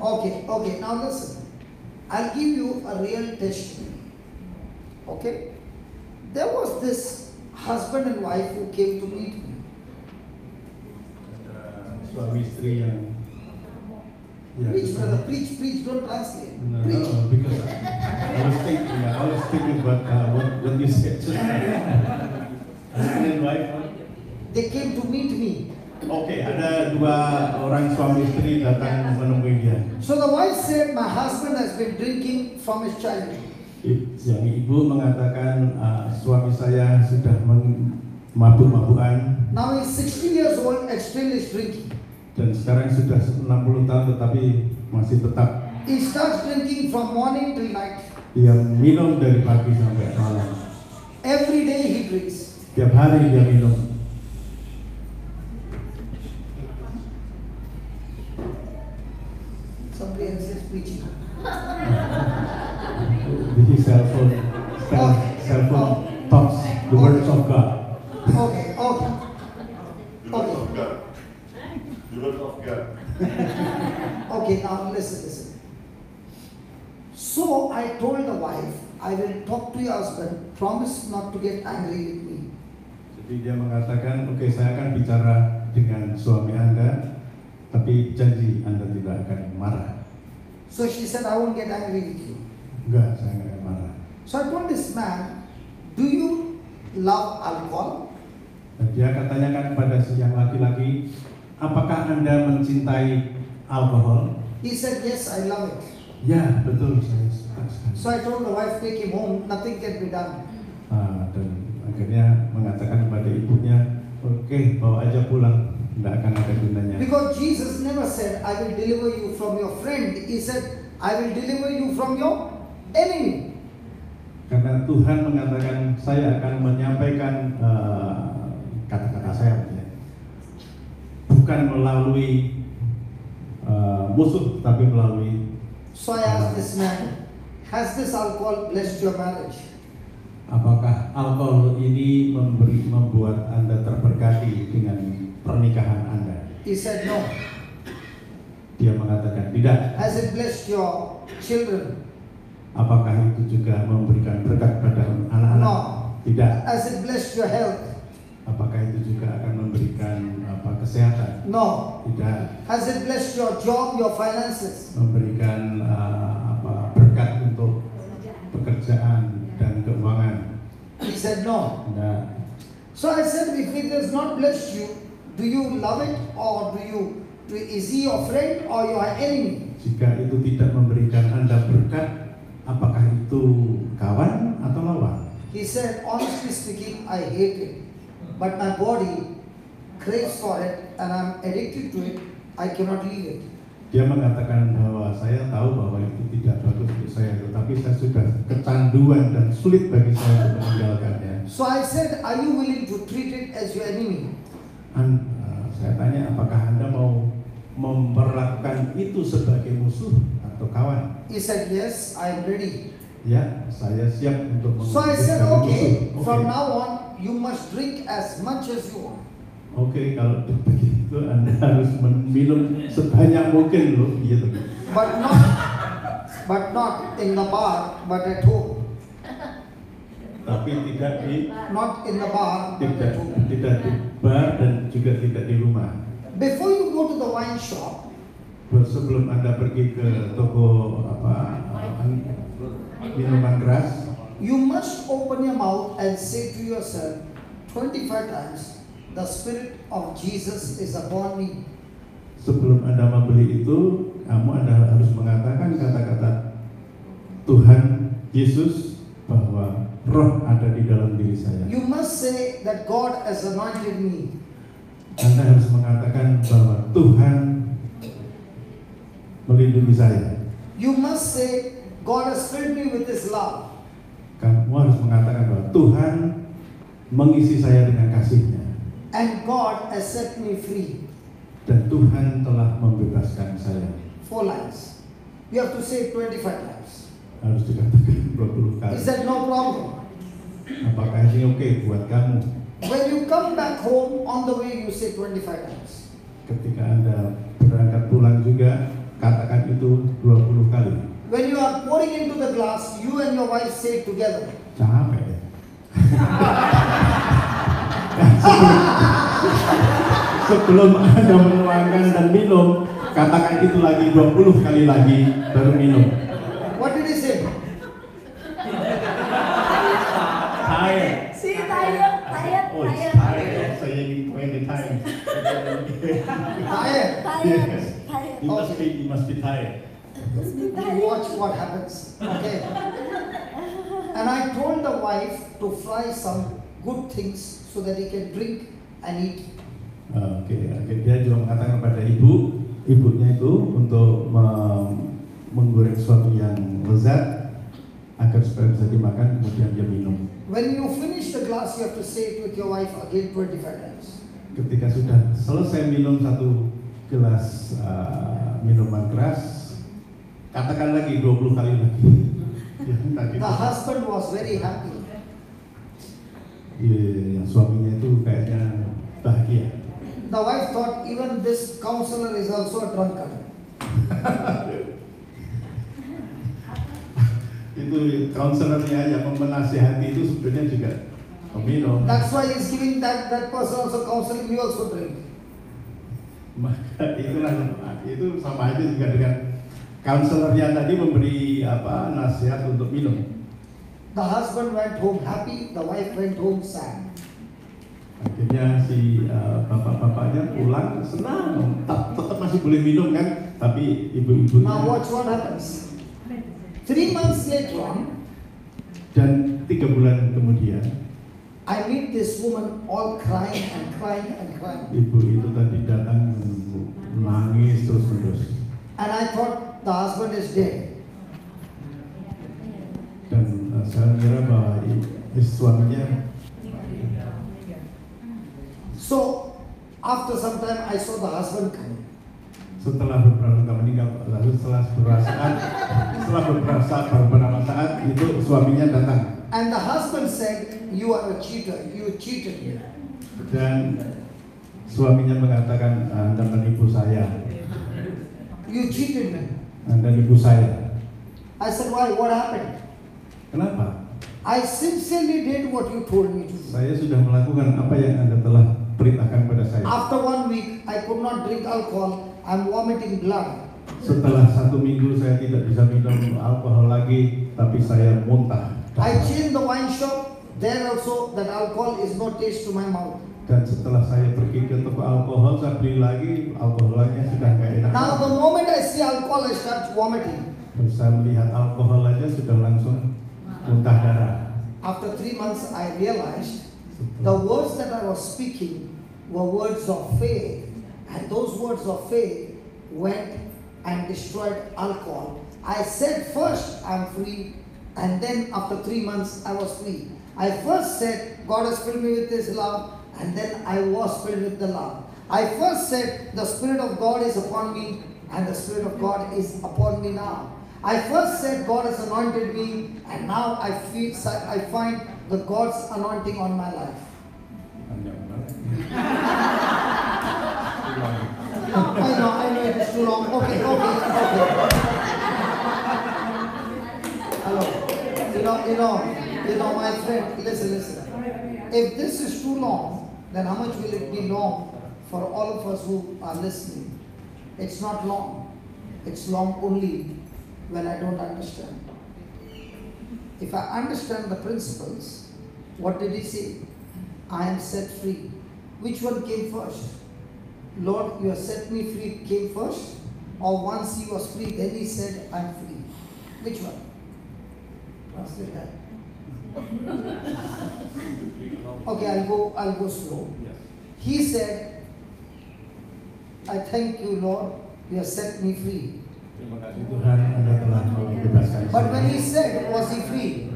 Okay, now listen. I'll give you a real testimony. Okay? There was this husband and wife who came to meet me. Suami istri yang Preach, brother, preach, don't translate. No, Preach. because I was thinking about what you said. Husband and wife. They came to meet me. Oke, ada dua orang suami istri datang menemui dia. So the wife said, my husband has been drinking from his childhood. Yang ibu mengatakan suami saya sudah mabuk-mabukan. Now he's 60 years old and still is drinking. Dan sekarang sudah 60 tahun tetapi masih tetap. He starts drinking from morning till night. Dia minum dari pagi sampai malam. Every day he drinks. Tiap hari dia minum. Somebody else is preaching. His cell phone talks the words of God. Okay. The word of God. Okay, now listen. So I told the wife, I will talk to your husband, promise not to get angry with me. Jadi dia mengatakan, oke, saya akan bicara dengan suami Anda, tapi janji Anda tidak akan marah. So she said, I won't get angry with you. Enggak, saya nggak akan marah. So I told this man, do you love alcohol? Dan dia akan tanyakan kepada si yang laki-laki, apakah Anda mencintai alkohol? He said, yes, I love it. Ya, betul, saya suka sekali. So I told the wife, take him home, nothing can be done. Dan akhirnya mengatakan kepada ibunya, oke, bawa aja pulang, tidak akan ada gunanya. Because Jesus never said, I will deliver you from your friend. He said, I will deliver you from your enemy. Karena Tuhan mengatakan, saya akan menyampaikan kata-kata saya, bukan melalui musuh, tapi melalui. So I asked this man, has this alcohol blessed your marriage? Apakah alkohol ini membuat Anda terberkati dengan pernikahan Anda? He said, no. Dia mengatakan tidak. Has it blessed your children? Apakah itu juga memberikan berkat pada anak-anak? No. Tidak. Has it blessed your health? Apakah itu juga akan memberikan kesehatan? No. Tidak. Has it blessed your job, your finances? Memberikan berkat untuk pekerjaan dan keuangan? He said, no. Tidak. So I said, if it has not blessed you, do you love it or is he your friend or your enemy? Jika itu tidak memberikan Anda berkat, apakah itu kawan atau lawan? He said, honestly speaking, I hate it. But my body craves for it and I'm addicted to it. I cannot leave it. Dia mengatakan bahwa saya tahu bahwa itu tidak bagus untuk saya, tetapi saya sudah kecanduan dan sulit bagi saya untuk meninggalkannya. So I said, are you willing to treat it as your enemy? Saya tanya, apakah Anda mau memperlakukan itu sebagai musuh atau kawan? He said, yes, I am ready. Ya, saya siap untuk So I said, memberikan okay, musuh. from now on, you must drink as much as you want. Oke, kalau begitu Anda harus minum sebanyak mungkin loh, gitu. But not in the bar, but at home. Tapi tidak di Not in the bar, but at home. tidak di bar dan juga tidak di rumah. Before you go to the wine shop, Sebelum Anda pergi ke toko minuman keras, you must open your mouth and say to yourself 25 times, the Spirit of Jesus is upon me. sebelum Anda membeli itu, Anda harus mengatakan kata-kata Tuhan Yesus bahwa Roh ada di dalam diri saya. You must say that God has anointed me. Anda harus mengatakan bahwa Tuhan melindungi saya. You must say God has filled me with His love. Kamu harus mengatakan bahwa Tuhan mengisi saya dengan kasih-Nya. And God has set me free. Dan Tuhan telah membebaskan saya. 4 lines. You have to say 25 times. Harus dikatakan 20 kali. Is that no problem? Apakah ini oke buat kamu? When you come back home, on the way you say 25 times. Ketika Anda berangkat pulang juga, katakan itu 20 kali. When you are pouring into the glass, you and your wife say it together. Capek ya? Sebelum Anda menuangkan dan minum, katakan itu lagi 20 kali lagi, baru minum. What did he say? Tired. See, tired. Oh, it's tired. Saying 20 times. Tired. You must be tired. You watch what happens. Okay. And I told the wife to fry some good things so that he can drink and eat. Oke, dia juga mengatakan kepada ibunya itu untuk menggoreng sesuatu yang lezat agar supaya bisa dimakan, kemudian dia minum. When you finish the glass, you have to say it with your wife again 25 times. Ketika sudah selesai minum satu gelas minuman keras, katakan lagi 20 kali lagi. The husband was very happy. Yang suaminya itu kayaknya bahagia. The wife thought even this counselor is also a drunkard. Itu counselornya yang menasihati itu sebenarnya juga peminum. That's why he's giving that person also counseling, you also drink. Maka itu sama aja juga dengan counselornya tadi memberi nasihat untuk minum. The husband went home happy, the wife went home sad. Akhirnya si bapak-bapaknya pulang senang, tetap masih boleh minum kan, tapi ibu-ibunya. Now watch what happens. 3 months later on, dan 3 bulan kemudian, I meet this woman all crying and crying and crying. ibu itu tadi datang nangis terus-menerus. And I thought the husband is dead. Dan saya kira bahwa suaminya. So after some time I saw the husband coming. Setelah beberapa meninggal, lalu setelah beberapa saat itu suaminya datang. And the husband said, "You are a cheater. You cheated me." Dan suaminya mengatakan, Anda menipu saya. You cheated me. Anda nipu saya. I said, "Why? What happened?" Kenapa? I sincerely did what you told me to do. Saya sudah melakukan apa yang Anda telah perintahkan pada saya. After 1 week, I could not drink alcohol. I'm vomiting blood. Setelah 1 minggu saya tidak bisa minum alkohol lagi, tapi saya muntah. I changed the wine shop. There also, that alcohol is no taste to my mouth. Dan setelah saya pergi ke toko alkohol, saya beli lagi, alkoholnya sudah nggak enak. Now the moment I see alcohol, I start vomiting. Terus saya melihat alkohol aja sudah langsung muntah darah. After 3 months, I realized the words that I was speaking were words of faith. And those words of faith went and destroyed alcohol. I said first, I'm free. And then after 3 months, I was free. I first said, God has filled me with His love. And then I was filled with the love. I first said, the Spirit of God is upon me. And the Spirit of God is upon me now. I first said God has anointed me, and now I find the God's anointing on my life. I know it is too long. Okay. Hello. You know, my friend, listen. If this is too long, then how much will it be long for all of us who are listening? It's not long. It's long only when I don't understand. If I understand the principles, what did he say? I am set free. Which one came first? Lord, you have set me free came first? Or once he was free, then he said, I am free? Which one? Translate that. Okay, I'll go slow. He said, I thank you, Lord, you have set me free. But when he said, was he free?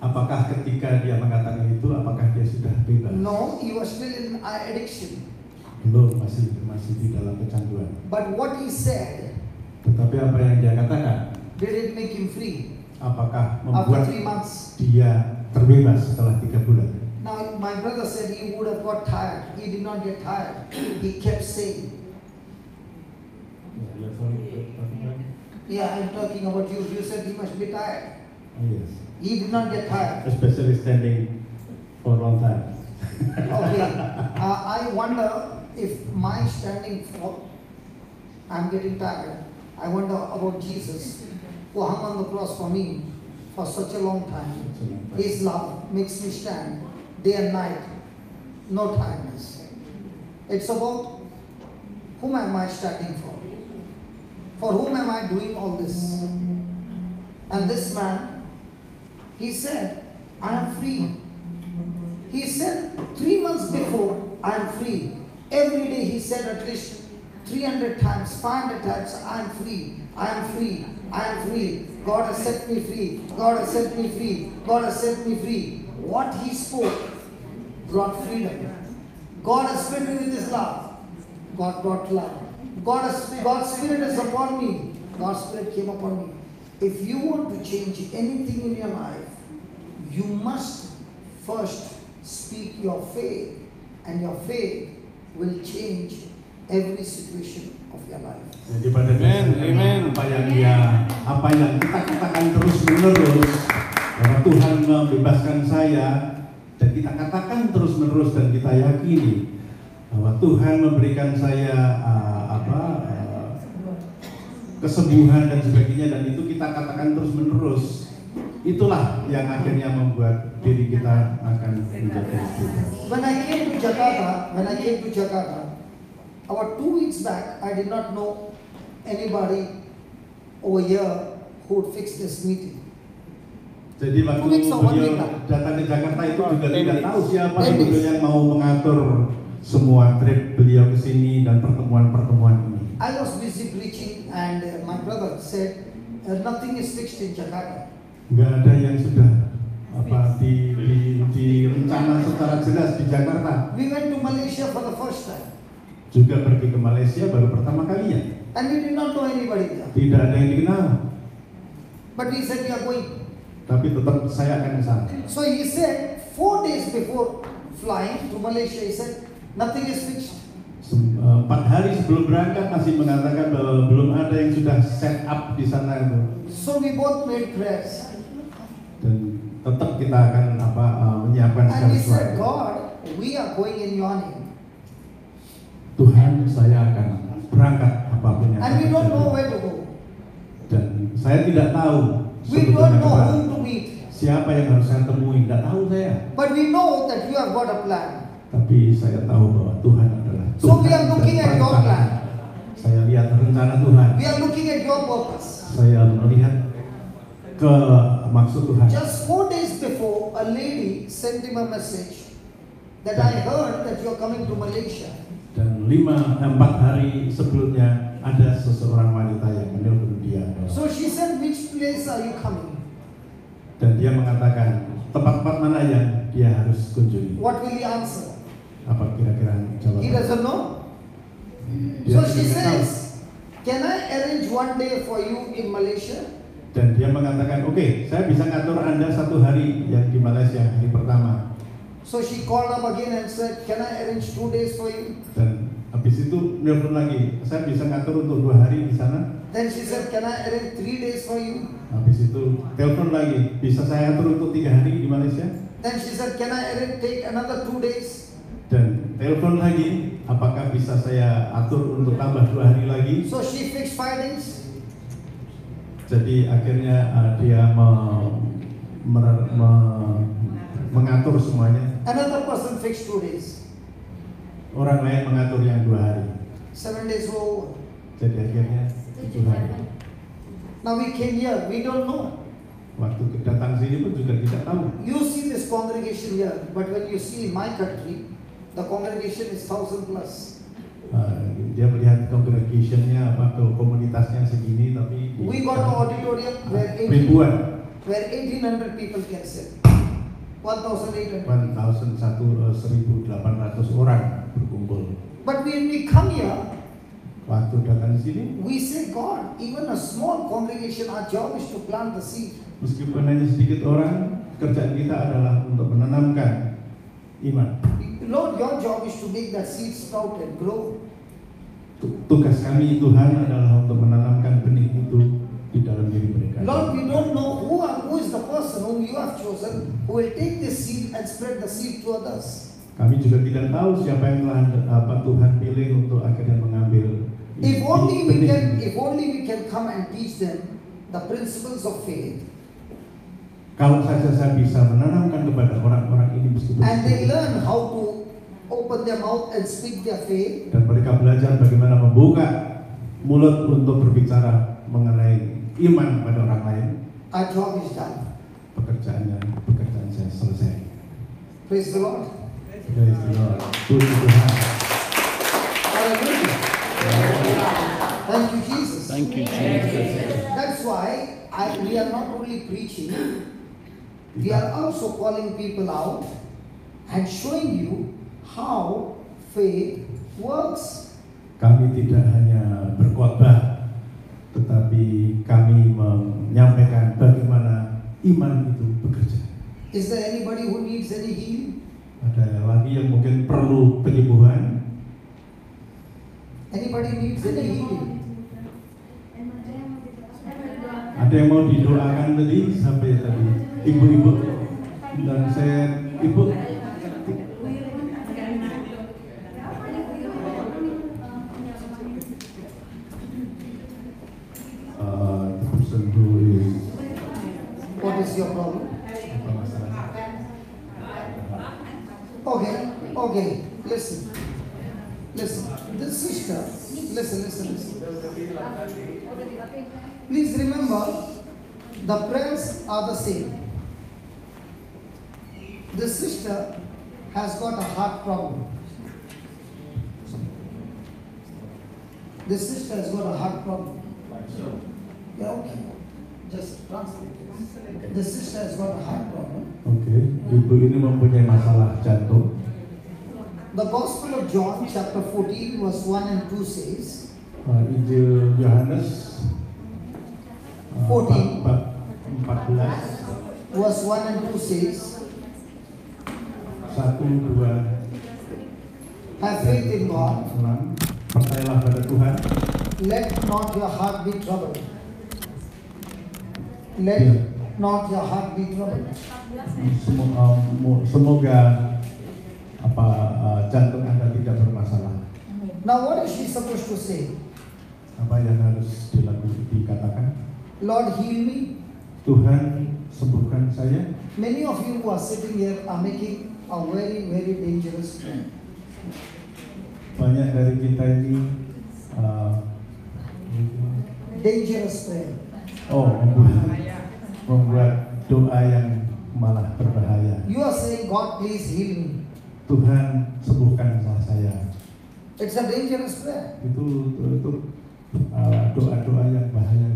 Apakah ketika dia mengatakan itu, apakah dia sudah bebas? No, he was still in addiction. Belum, masih di dalam kecanduan. But what he said, tetapi apa yang dia katakan, did it make him free? Apakah After membuat 3 months? dia terbebas setelah 3 bulan? Now, my brother said he would have got tired. He did not get tired. He kept saying, yeah, I'm talking about you. You said he must be tired. Yes. He did not get tired. Especially standing for a long time. Okay. I wonder if my standing for, I'm getting tired. I wonder about Jesus, who hung on the cross for me for such a long time. His love makes me stand day and night, no tiredness. It's about whom am I standing for? For whom am I doing all this? And this man, he said, I am free. He said 3 months before, I am free. Every day he said at least 300 times, 500 times, I am free, I am free, I am free. God has set me free, God has set me free, God has set me free. What he spoke brought freedom. God has filled me with his love. God brought love. God's Spirit is upon me. God's Spirit came upon me. If you want to change anything in your life, you must first speak your faith, and your faith will change every situation of your life. Jadi pada dasarnya apa yang kita katakan terus menerus bahwa Tuhan membebaskan saya, dan kita katakan terus menerus dan kita yakini bahwa Tuhan memberikan saya kesembuhan dan sebagainya, dan itu kita katakan terus menerus, itulah yang akhirnya membuat diri kita akan menjadi hidup. When I came to Jakarta, about 2 weeks back, I did not know anybody over here who would fix this meeting. Jadi waktu beliau datang ke Jakarta itu juga tidak tahu siapa sebetulnya yang mau mengatur semua trip beliau ke sini dan pertemuan-pertemuan ini. I was busy preaching, and my brother said, nothing is fixed in Jakarta. Enggak ada yang sudah direncana secara jelas di Jakarta. We went to Malaysia for the first time. Juga pergi ke Malaysia baru pertama kalinya. And we did not know anybody there. Tidak ada yang dikenal. But we said we are going. Tapi tetap saya akan ke sana. So he said 4 days before flying to Malaysia, he said nothing is fixed. 4 hari sebelum berangkat masih mengatakan bahwa belum ada yang sudah set up di sana itu. So we both made prayers. Dan tetap kita akan menyiapkan And we sesuatu. said, God, we are going in your name. Tuhan, saya akan berangkat apapun yang And we don't know where to go. Dan saya tidak tahu We don't know whom to meet. siapa yang harus saya temui, tidak tahu saya. But we know that you have got a plan. Tapi saya tahu bahwa Tuhan adalah Tuhan. So we are looking dan at your perencanaan. plan. Saya lihat rencana Tuhan. We are looking at your purpose. Saya melihat ke maksud Tuhan. Just 4 days before, a lady sent him a message that I heard that you are coming to Malaysia. Dan 4 hari sebelumnya ada seseorang wanita yang menelpon dia. So she said, which place are you coming? Dan dia mengatakan tempat-tempat mana yang dia harus kunjungi. What will he answer? Apa kira-kira jawabannya? He doesn't know. Dia So she tidak tahu. says, can I arrange one day for you in Malaysia? Dan dia mengatakan, oke, saya bisa ngatur Anda 1 hari yang di Malaysia, hari pertama. So she called up again and said, can I arrange 2 days for you? Dan habis itu nelfon lagi, saya bisa ngatur untuk 2 hari di sana. Then she said, can I arrange 3 days for you? Habis itu telepon lagi, bisa saya atur untuk 3 hari di Malaysia. Then she said, can I arrange take another 2 days? Dan telepon lagi, apakah bisa saya atur untuk tambah 2 hari lagi? So she fixed 5 days. Jadi akhirnya dia mengatur semuanya. Another person fixed 2 days. Orang lain mengatur yang 2 hari. 7 days were over. Jadi akhirnya 7 hari. Now we came here, we don't know. Waktu datang sini pun juga tidak tahu. You see this congregation here, but when you see in my country, the congregation is 1,000 plus. Dia melihat congregationnya atau komunitasnya segini, tapi We got an auditorium where ribuan, 1,800 people can sit. 1,800. 1.800 orang berkumpul. But when we come here, Waktu datang di sini, we say, God, even a small congregation, our job is to plant the seed. meskipun hanya sedikit orang, kerjaan kita adalah untuk menanamkan iman. Lord, your job is to make that seed sprout and grow. Tugas kami Tuhan adalah untuk menanamkan benih itu di dalam diri mereka. Lord, we don't know who is the person whom you have chosen who will take this seed and spread the seed to others. Kami juga tidak tahu siapa yang telah Tuhan pilih untuk akhirnya mengambil. If only we can come and teach them the principles of faith. Kalau saja saya bisa menanamkan kepada orang-orang ini meskipun And they learn how to open their mouth and speak their faith. dan mereka belajar bagaimana membuka mulut untuk berbicara mengenai iman pada orang lain, Our job is done. pekerjaan saya selesai. Praise the Lord. Praise the Lord. Puji Tuhan. Hallelujah. Thank you, Jesus. Thank you, Jesus. That's why we are not only preaching, we are also calling people out and showing you how faith works. Kami tidak hanya berkhotbah, tetapi kami menyampaikan bagaimana iman itu bekerja. Is there anybody who needs any healing? Ada lagi yang mungkin perlu penyembuhan? Anybody needs any healing? Ada yang mau didoakan tadi sampai tadi ibu-ibu dan saya ibu. The person who is What is your problem? apa masalah? Okay, listen. This sister, listen. Please remember, the prayers are the same. This sister has got a heart problem. This sister has got a heart problem. Yeah, okay. Just translate it. This sister has got a heart problem. Oke, ibu ini mempunyai masalah jantung. The Gospel of John, chapter 14, verse 1 and 2 says, Injil Yohanes 14. bab 14 verse 1 and 2 says, 1, 2, have faith in God, 6. Percayalah pada Tuhan. let not your heart be troubled. Let not your heart be troubled. Semoga jantung Anda tidak bermasalah. Now what is she supposed to say? Apa yang harus dikatakan? Lord, heal me. Tuhan, sembuhkan saya. Many of you who are sitting here are making a very, very dangerous prayer. Banyak dari kita ini Dangerous prayer. membuat doa yang malah berbahaya. You are saying, God, please heal me. Tuhan, sembuhkanlah saya. It's a dangerous prayer. Itu doa-doa yang bahaya.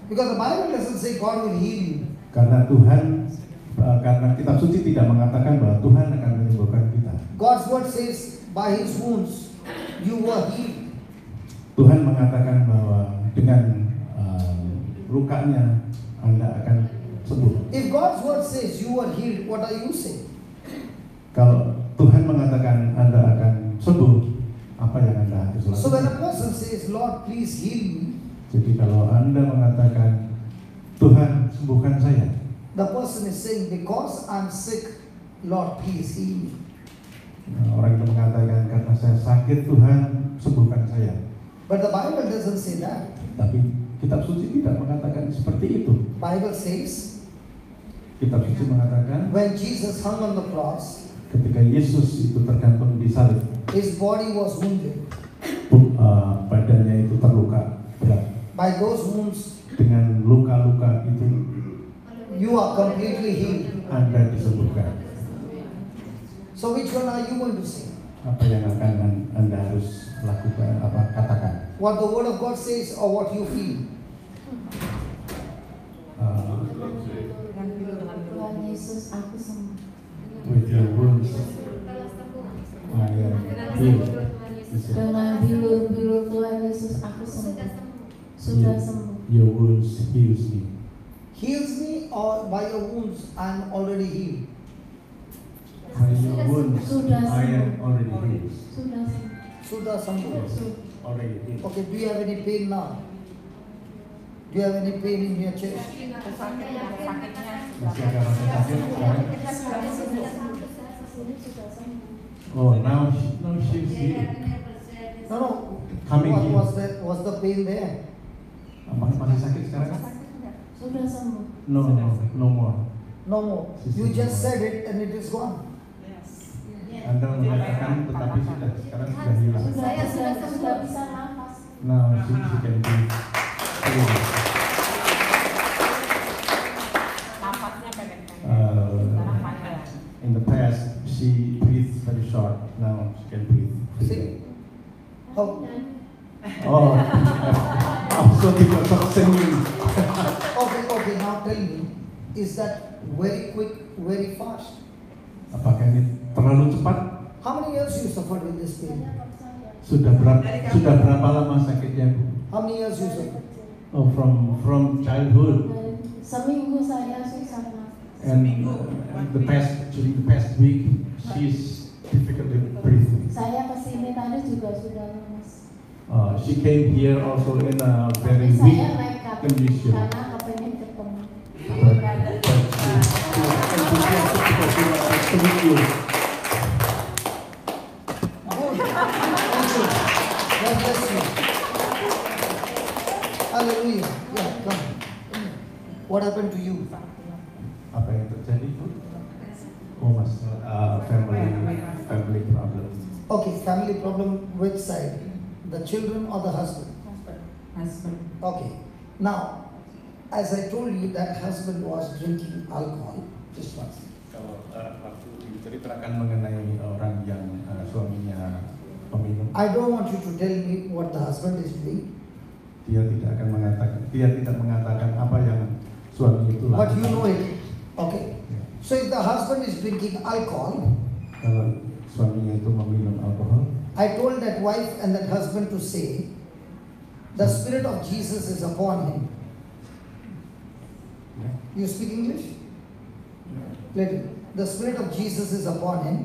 Because the Bible doesn't say God will heal you. Karena Tuhan, karena kitab suci tidak mengatakan bahwa Tuhan akan menyembuhkan kita. God's word says, by His wounds you were healed. Tuhan mengatakan bahwa dengan lukanya Anda akan sembuh. If God's word says you are healed, what are you saying? Kalau Tuhan mengatakan Anda akan sembuh, apa yang Anda harus So when lakukan? a person says, Lord, please heal me, Jadi kalau Anda mengatakan Tuhan sembuhkan saya, the person is saying, because I'm sick, Lord, please heal me. nah, orang itu mengatakan karena saya sakit Tuhan sembuhkan saya. But the Bible doesn't say that. Tapi kitab suci tidak mengatakan seperti itu. Bible says, Kitab suci mengatakan when Jesus hung on the cross, ketika Yesus itu tergantung di salib, his body was wounded. Badannya itu terluka berat. By those wounds, Dengan luka-luka itu you are completely healed. Anda disembuhkan. So which one are you going to say? Apa yang akan Anda harus lakukan, katakan? What the word of God says or what you feel? Tuhan Yesus, aku sembuh. With your wounds, I am healed. Dengan bilu-bilu Tuhan Yesus, aku sembuh. Sudah sembuh. Your wounds heals me. Heals me, or by your wounds I'm already healed? By your wounds, Sudah I am sembuh. already healed. Sudah sembuh. Sudah sembuh. Already healed. Okay, do you have any pain now? Do you have any pain in your chest? Masih ada rasa sakit sekarang? Oh, now she's healed. No. Coming What here. was that? Was the pain there? Masih sakit sekarang? Sudah sembuh. No more. No more. You just said it and it is gone. Anda mengatakan tetapi sekarang sudah hilang. Sudah bisa nafas. Now she can be healed. In the past, she breathed very short. Now she can breathe freely. See? Oh, Oh, also because of singing. okay. Now tell me, is that very quick, very fast? Apakah ini terlalu cepat? How many years you suffered with this pain? Sudah berapa lama sakitnya, Bu? How many years you suffered? Oh, from childhood. Seminggu saya susah nafas. And during the past week, she's difficulty breathing. Saya kesini tadi juga sudah lemas. She came here also in a very Tapi weak saya nekat condition. karena kepengen ketemu. But she was enthusiastic because she wanted to meet you. Good. Thank you. God bless you. Hallelujah. Yeah, come. What happened to you? Apa yang terjadi, Bu? Oh, family problem. Okay, family problem, which side? The children or the husband? Husband. Okay. Now, as I told you, that husband was drinking alcohol. Just once. Kalau waktu diceritakan mengenai orang yang suaminya peminum, I don't want you to tell me what the husband is doing, dia tidak mengatakan apa yang suami itu but lakukan. you know it. Okay. So if the husband is drinking alcohol, Kalau suaminya itu meminum alkohol, I told that wife and that husband to say, the Spirit of Jesus is upon him. You speak English? Little. The Spirit of Jesus is upon him.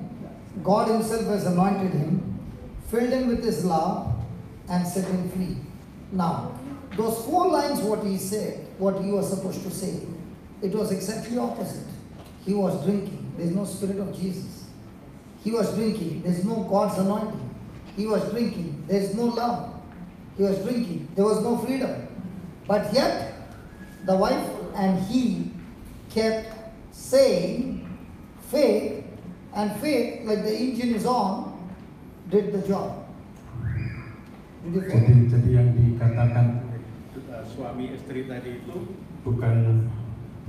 God himself has anointed him, filled him with his love, and set him free. Now, those 4 lines what he said, what you were supposed to say, it was exactly opposite. He was drinking. There is no Spirit of Jesus. He was drinking. There is no God's anointing. He was drinking. There is no love. He was drinking. There was no freedom. But yet, the wife and he kept saying faith, and faith, like the engine is on, did the job. Did you follow? jadi yang dikatakan suami istri tadi itu bukan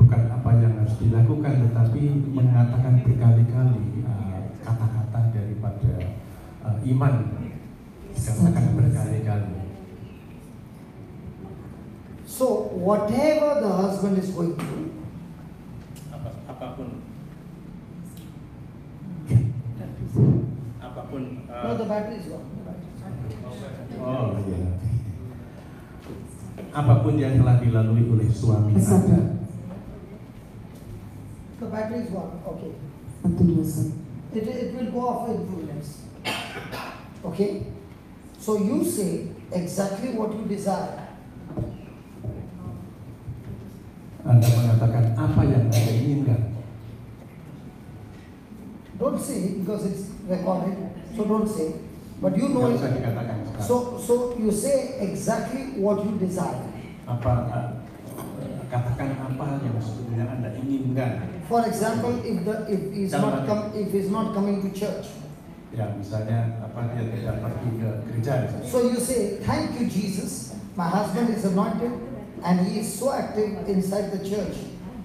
apa yang harus dilakukan, tetapi mengatakan berkali-kali kata-kata daripada iman, dikatakan berkali-kali. So, whatever the husband is going through, apapun no, the battery is gone. apapun yang telah dilalui oleh suami Anda, The battery is gone. Okay. 1, 2, 1. It will go off in 2 minutes. Okay? So you say exactly what you desire. Anda mengatakan apa yang Anda inginkan. Don't say it because it's recorded. So don't say it. But you know Nggak it. usah dikatakan sekarang. So you say exactly what you desire. Katakan apa yang sebetulnya Anda inginkan. For example, if he's not coming to church. Ya, misalnya dia tidak pergi ke gereja. So you say, thank you Jesus, my husband is anointed and he is so active inside the church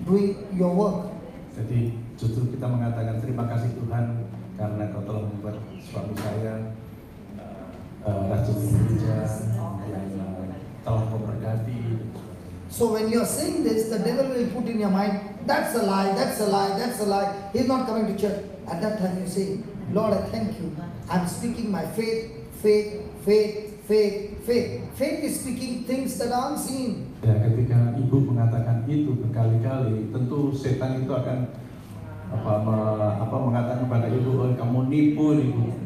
doing your work. Jadi justru kita mengatakan terima kasih Tuhan karena Kau telah membuat suami saya rajin di gereja yang telah memberkati. So when you are saying this, the devil will put in your mind, that's a lie, that's a lie, that's a lie. He's not coming to church. At that time you say, Lord, I thank you. I'm speaking my faith. Faith is speaking things that aren't seen. Ya, ketika ibu mengatakan itu berkali-kali, tentu setan itu akan mengatakan kepada ibu, oh, kamu nipu.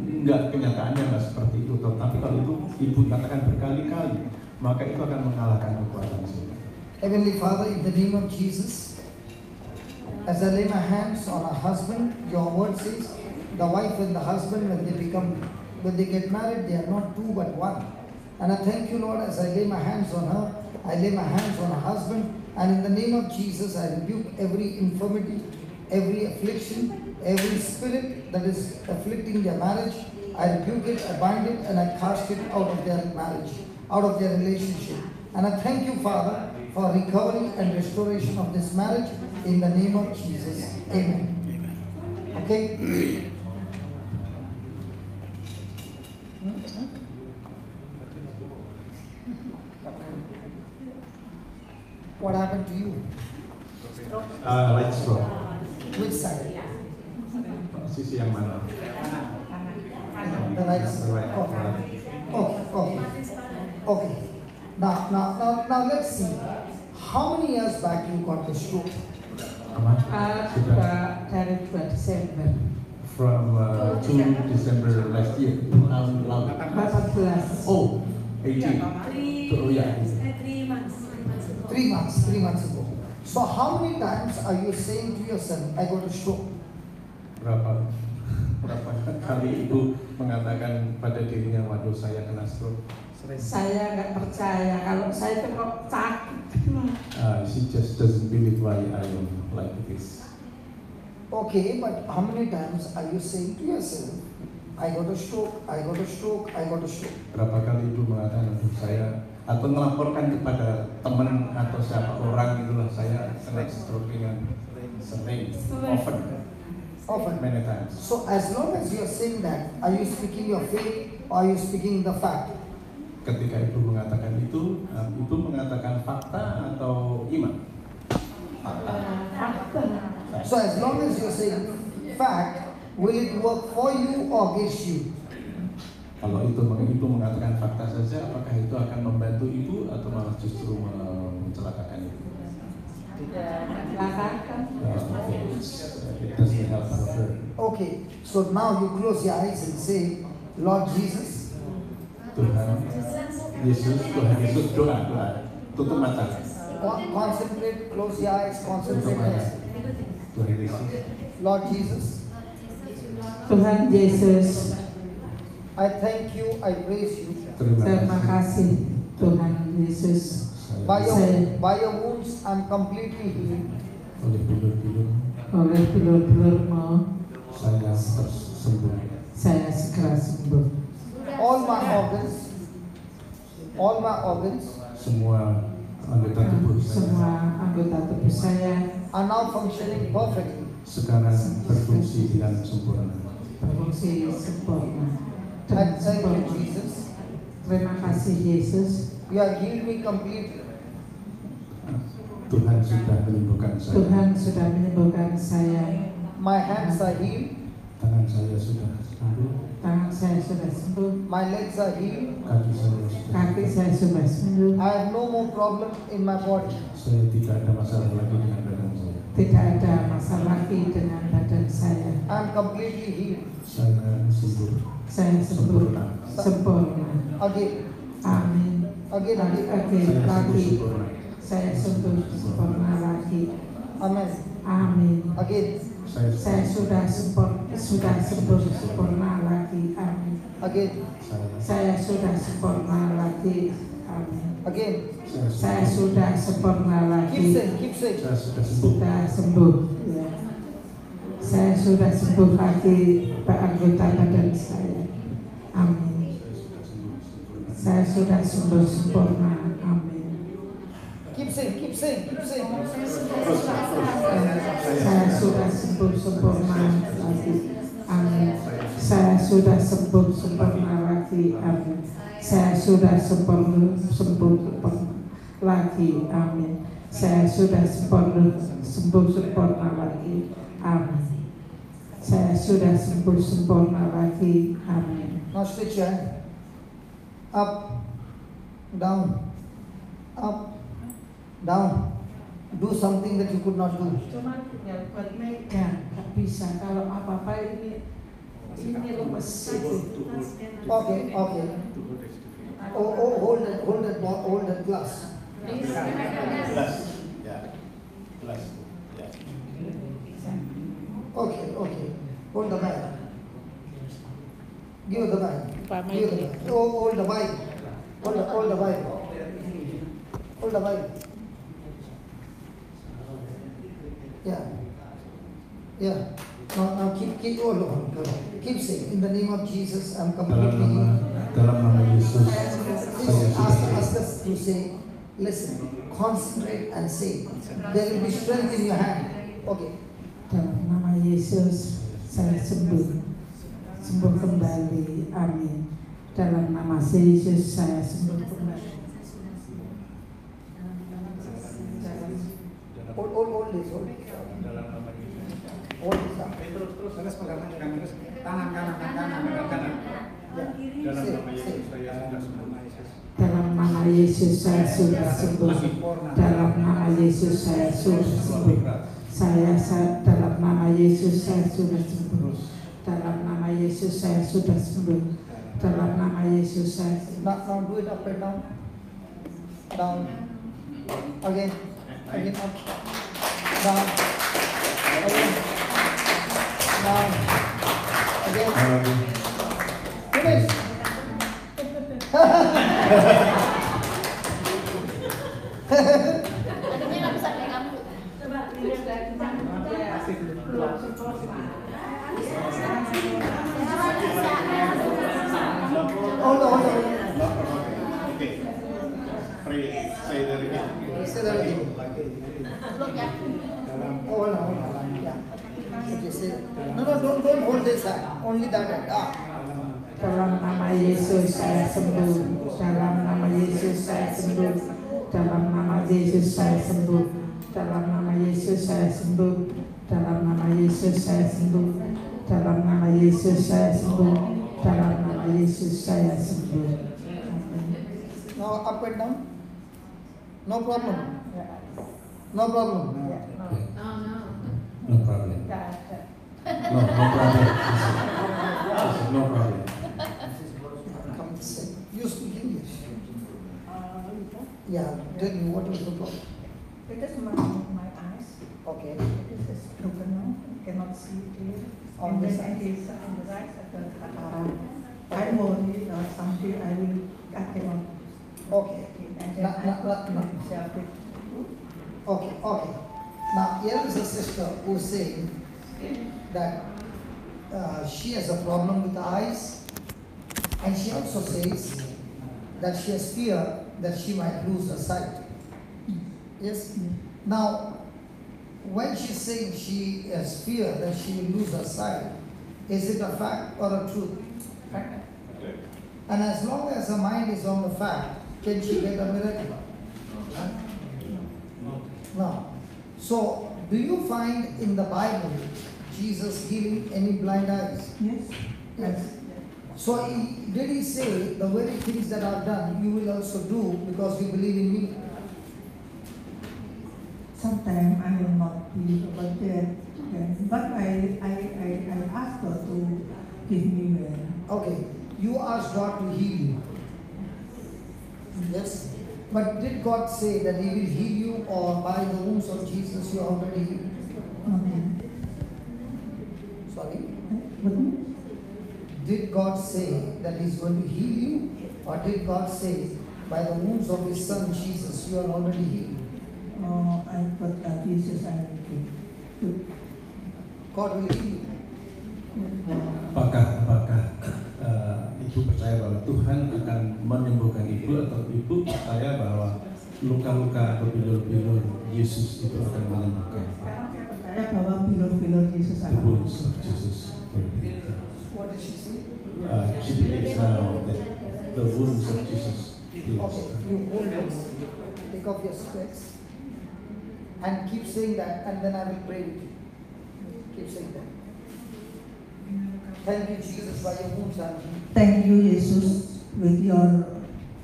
Enggak, kenyataannya enggak seperti itu. Tapi kalau itu ibu katakan berkali-kali, maka itu akan mengalahkan kekuatan setan. Heavenly Father, in the name of Jesus, as I lay my hands on a husband, your word says, the wife and the husband, when they get married, they are not two but one. And I thank you, Lord, as I lay my hands on her, I lay my hands on her husband, and in the name of Jesus, I rebuke every infirmity, every affliction, every spirit that is afflicting their marriage. I rebuke it, I bind it, and I cast it out of their marriage, out of their relationship. And I thank you, Father, for recovery and restoration of this marriage in the name of Jesus. Amen. Okay? What happened to you? Light stroke. Which side? Sisi yang mana? The right side. Okay. Now let's see. How many years back you got the stroke? Dari 2 Desember. From 2 December last year. Tahun lalu. 18. Oh, 18. Oh yeah. 3 months. 3 months ago. So how many times are you saying to yourself, I got a stroke? Berapa kali ibu mengatakan pada dirinya, waduh saya kena stroke? Saya nggak percaya kalau saya itu kok sakit. She just doesn't believe why I am like this. Okay, but how many times are you saying to yourself, I got a stroke, I got a stroke, I got a stroke? Berapa kali ibu mengatakan, aduh saya, atau melaporkan kepada teman atau siapa orang itulah saya kena stroke dengan sering, often, many times. So as long as you are saying that, are you speaking your faith or are you speaking the fact? Ketika ibu mengatakan itu, ibu mengatakan fakta atau iman? Fakta. So as long as you are saying fact, will it work for you or against you? Kalau ibu mengatakan fakta saja, apakah itu akan membantu ibu atau malah justru mencelakakan ibu? It doesn't help her. Okay, so now you close your eyes and say, Lord Jesus, Tuhan Yesus, doa, tutup mata. concentrate, close your eyes, Tutup mata. concentrate. Tuhan Yesus, Lord Jesus, Tuhan Yesus, I thank you, I praise you. terima kasih Tuhan Yesus. By your wounds, I'm completely healed. Oleh bilur-bilur Oleh bilur-bilurmu, saya sembuh. saya segera sembuh. All my organs Semua anggota tubuh Semua saya anggota tubuh saya are now functioning perfectly. sekarang berfungsi dengan sempurna. berfungsi sempurna. And thank you, Jesus. Terima kasih Yesus. You have healed me completely. Tuhan sudah menyembuhkan saya. Tuhan sudah menyembuhkan saya. My hands are healed. Tangan saya sudah sembuh. Tangan saya sudah sembuh. My legs are healed. Kaki saya sudah Kaki saya sudah sembuh. I have no more problem in my body. Saya tidak ada masalah lagi dengan badan saya. Tidak ada masalah lagi dengan badan saya. I'm completely healed. Saya sembuh. Saya sembuh sempurna. Again, Amin. again, again. Lagi, Saya sembuh lagi. sempurna. Saya sembuh sempurna lagi. Amen. Amin. Again, Saya sudah sembuh sempurna lagi. Amin. again, Saya sudah sempurna lagi. Amin. again. Saya sudah sempurna Keep lagi. saying, keep saying. Saya sudah sembuh. Sudah sembuh. Ya. Saya sudah sembuh lagi anggota badan saya. Amin. Saya sudah sembuh sempurna. Amin. Keep saying, keep saying, keep saying. Saya sudah sembuh sempurna lagi. Amin. Saya sudah sembuh sempurna lagi. Amin. Saya sudah sembuh lagi. Amin. Saya sudah sembuh sempurna lagi. Amin. Saya sudah sembuh sempurna lagi. Amin. Now stretch your hand. Up, down, up, down. Do something that you could not do. Cuma tinggal buat megang, tak bisa. Kalau apa-apa ini lemes itu. Okay, okay. Hold that glass. Gelas. Ya. Gelas. Ya. Okay, okay. Hold the bag. Give the bag. Give the bag. Oh, hold the bag. Hold the bag. Hold the bag. Yeah. Yeah. Now keep hold on. Keep saying, in the name of Jesus, I'm completely healed. Dalam nama Yesus, Please saya sudah ask us to say, listen, concentrate and say. There will be strength in your hand. Okay. Dalam nama Yesus, saya sembuh kembali. Amin. Dalam nama Yesus, saya sembuh kembali. Hold this. Hold this up. Terus pegangan tangan kanan. Yeah. Say. Dalam nama Yesus, saya sudah sembuh. Dalam nama Yesus, saya sudah sembuh. Dalam nama Yesus, saya sudah sembuh. Dalam nama Yesus, saya sudah sembuh. Dalam nama Yesus, saya sembuh. Now do it up and down. Down. Again. Again up. Down. Again. Down. Again. Finish. Adanya nggak bisa kayak kamu. Hold on. Okay. Pray. Say that again. Say that again. Belum ya. Hold on. Yeah. Okay, say. No, don't hold this hand. Only that hand. Dalam nama Yesus, saya sembuh. Dalam nama Yesus, saya sembuh. Dalam nama Yesus, saya sembuh. Dalam nama Yesus, saya sembuh. Dalam nama Yesus, saya sembuh. Dalam nama Yesus, saya sembuh. Dalam nama Yesus, saya sembuh. Now up and down. No problem. No problem. No problem. No problem. No problem. Come to say. You speak English. Yeah. Tell me what is the problem. Because my eyes, Okay. it is broken now, cannot see clear. On And the then side. on the right side, the cataract. I worry someday I will cut them off. Okay. And then I got myself with Okay. Now here is a sister who is saying that she has a problem with the eyes, and she also says that she has fear that she might lose her sight. Yes? Now, when she's saying she has fear that she will lose her sight, is it a fact or a truth? Fact. And as long as her mind is on the fact, can she get a miracle? No. So, do you find in the Bible Jesus healing any blind eyes? yes. Yes. So, did he say the very things that are done you will also do because you believe in me? sometimes I will not be over there. But I ask God to give me well. Okay, you asked God to heal you. Yes. But did God say that He will heal you, or by the wounds of Jesus you are already healed? Sorry? Did God say that He's going to heal you, or did God say by the wounds of His Son Jesus you are already healed? I put Jesus I will give. God will heal you. Apakah ibu percaya bahwa Tuhan akan menyembuhkan ibu, atau ibu percaya bahwa luka-luka berbilur-bilur Yesus itu akan menyembuhkan? Saya percaya bahwa bilur-bilur Yesus akan Jesus. What did she say? She believes now that the wounds of Jesus heals. Okay, you hold this. Take off your specs and keep saying that, and then I will pray with you. Keep saying that. Thank you, Jesus, by your wounds I'm healed. Thank you, Yesus, with your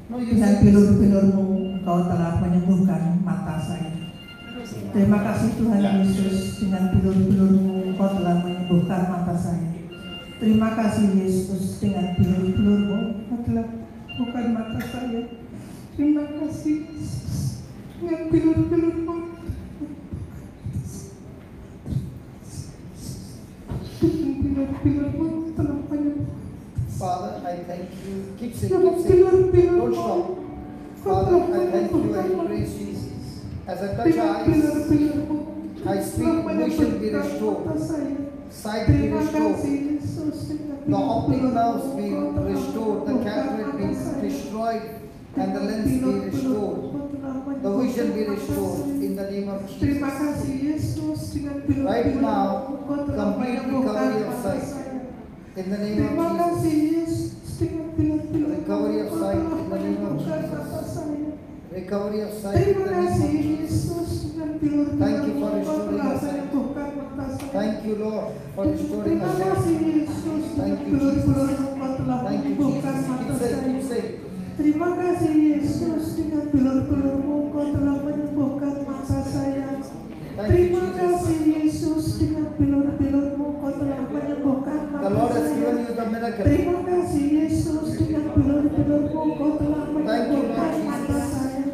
No, you dengan said bilur-bilurmu Engkau telah menyembuhkan mata saya. Terima kasih Tuhan Yesus, dengan bilur-bilurmu Engkau telah menyembuhkan mata saya. Terima kasih Yesus, dengan bilur-bilurmu Engkau telah menyembuhkan mata saya. Terima kasih Yesus, dengan bilur-bilurmu Father, I thank you. Keep saying. Don't stop. Father, I thank you and praise you. As I touch eyes, I speak vision be restored, sight be restored, the optic nerves be restored, the cataract be destroyed, and the lens be restored. The vision be restored in the name of Jesus. Right now, complete recovery of sight. In the name of Jesus. Recovery of sight in the name of Jesus. Recovery of sight in the name of Jesus. Thank you for restoring our sight. Thank you, Lord, for restoring our sight. Thank you, Jesus. Thank you, Jesus. Keep saying, keep saying. Terima kasih Yesus, dengan bilur-bilurmu Engkau telah menyembuhkan mata saya. Terima kasih Yesus, dengan bilur-bilurmu Engkau telah menyembuhkan mata saya. Terima kasih Yesus, dengan bilur-bilurmu Engkau telah menyembuhkan mata saya.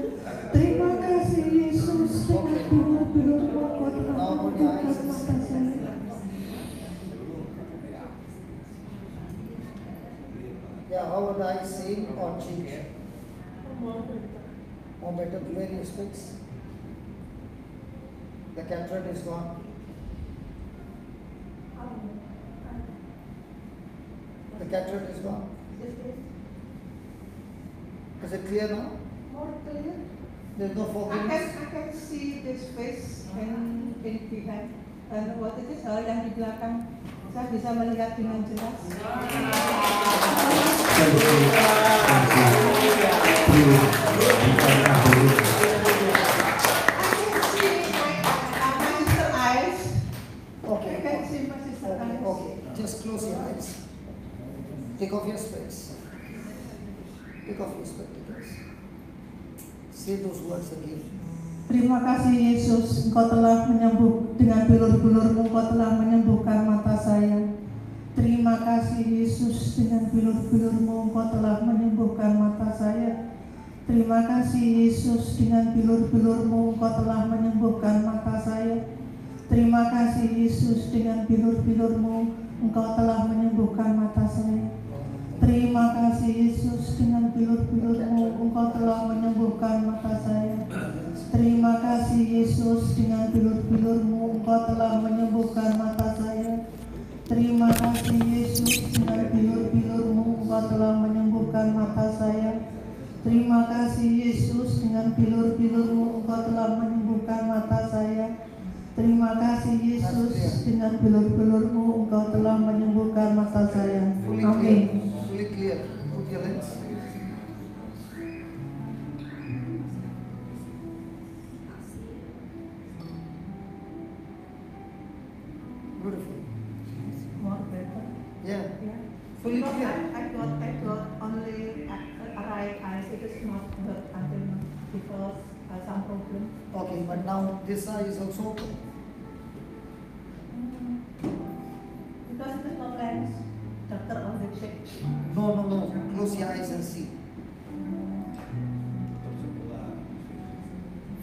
Terima kasih Yesus, dengan bilur-bilurmu Engkau telah menyembuhkan mata saya. Yeah, how would I say or change? More better, where you speaks? The cataract is gone. The cataract is gone. Is it clear now? More clear. There's no fogginess. I can see this face and in behind. And what it is, yang di belakang, saya bisa melihat dengan jelas. Okay, just close your eyes. Take off your specs. Take off your spectacles. Say those words again. Terima kasih Yesus, Engkau telah menyembuh dengan bilur-bilurmu, Engkau telah menyembuhkan mata saya. Terima kasih Yesus, dengan bilur-bilurmu Engkau telah menyembuhkan mata saya. Terima kasih Yesus, dengan bilur-bilurmu Engkau telah menyembuhkan mata saya. Terima kasih Yesus, dengan bilur-bilurmu Engkau telah menyembuhkan mata saya. Terima kasih Yesus, dengan bilur-bilurmu Engkau telah menyembuhkan mata saya. Terima kasih Yesus, dengan bilur-bilurmu Engkau telah menyembuhkan mata saya. Terima kasih Yesus, dengan bilur-bilurmu Engkau telah menyembuhkan mata saya. Terima kasih Yesus, dengan bilur-bilurmu Engkau telah menyembuhkan mata saya. Terima kasih Yesus, dengan bilur-bilurmu Engkau telah menyembuhkan mata saya. Amin. Fully clear. Put your hands. Beautiful. More better. Yeah. Fully clear. I got only right eyes. It is not good until now. because some problem. Okay, but now this eye is also open. Because it is no lens, doctor already check. No. Close your eyes and see.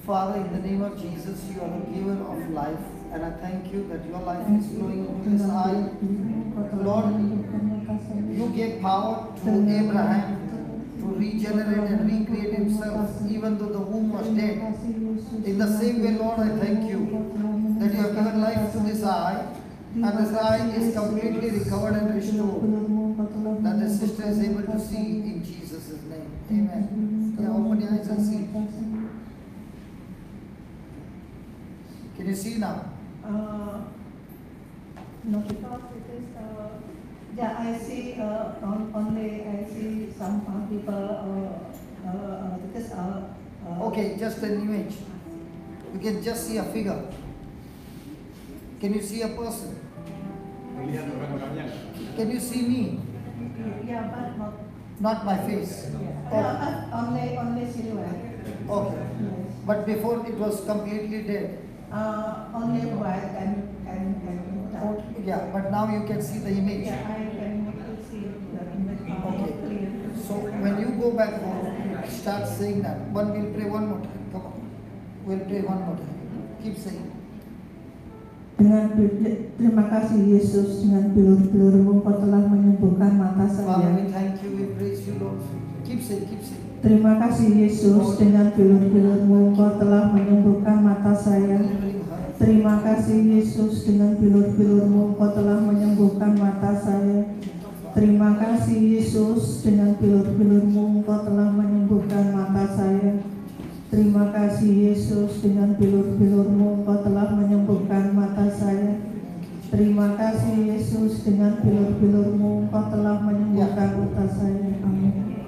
Father, in the name of Jesus, you are the giver of life, and I thank you that your life is flowing into this eye. Lord, you gave power to Abraham to regenerate and recreate himself, even though the womb was dead. In the same way, Lord, I thank you that you have given life to this eye, and this eye is completely recovered and restored, that the sister is able to see in Jesus' name. Amen. Yeah, open your eyes and see. Can you see now? No, because it is, yeah, I see only I see some people, because, Okay, just an image. You can just see a figure. Can you see a person? Melihat orang-orangnya. Can you see me? yeah, but not, Not my face. Okay. only silhouette. Okay. Yes. But before it was completely dead. Only white and dark. Yeah, but now you can see the image. Yeah, I can see the image Okay. clear. So when you go back home, start saying that. We'll pray one more time. Come on. We'll pray one more time. Keep saying. Terima kasih Yesus, dengan bilur-bilur-Mu Kau telah menyembuhkan mata Father, saya. we thank you, we praise you, Lord. Keep saying, keep saying. Terima kasih Yesus, dengan bilur-bilur-Mu Kau telah menyembuhkan mata saya. Terima kasih Yesus, dengan bilur-bilur-Mu Kau telah menyembuhkan mata saya. Terima kasih Yesus, dengan bilur-bilur-Mu Kau telah menyembuhkan mata saya. Terima kasih Yesus, dengan bilur-bilur-Mu Kau telah menyembuhkan mata saya. Terima kasih Yesus, dengan bilur-bilur-Mu Kau telah menyembuhkan mata saya. Amin.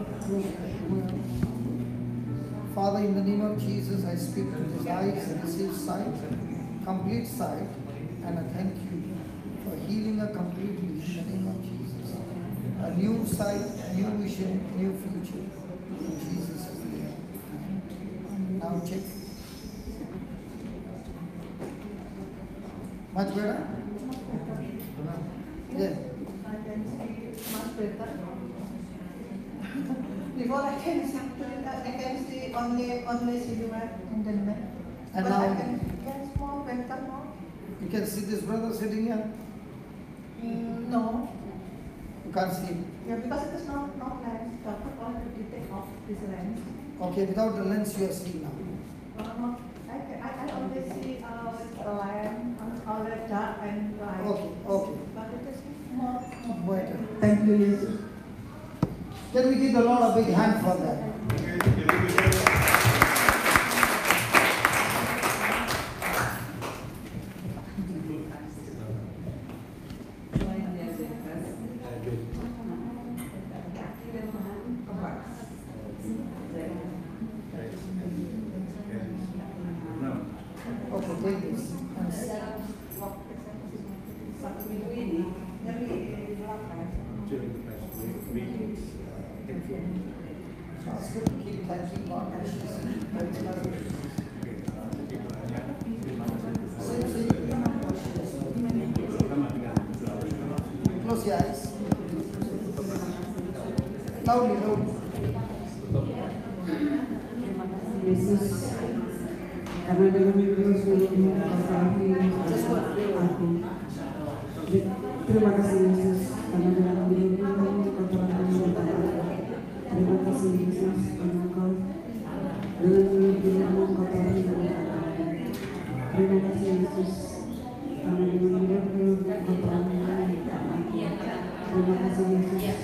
Father, in the name of Jesus, I speak to his eyes, receive sight, complete sight, and I thank you for healing her completely in the name of Jesus. A new sight, new vision, new future. In Jesus' name. Now check. Much better? Yes. I can see much better. Before I can see only silhouette in the neck. And But now I can get more better now. you can see this brother sitting here. No. You can't see him. Yeah, because it is not lens. Doctor already take off this lens. Okay, without the lens you are seeing now. I always see line, always dark and light. Okay. But it is more Better. Thank you, Jesus. Can we give the Lord a big hand for that? Okay, take this. It's good to keep thanking God. Close your eyes. Loudly. Yesus, karena dengan bilur-bilur-Mu Kau telah menyembuhkan aku. Terima kasih Yesus, karena dengan bilur-bilur-Mu Kau telah menyembuhkan aku. Terima kasih Yesus, karena Kau dengan bilur-bilur-Mu Kau telah menyembuhkan aku. Terima kasih Yesus, karena dengan bilur-bilur-Mu Kau telah menyembuhkan aku. Terima kasih Yesus,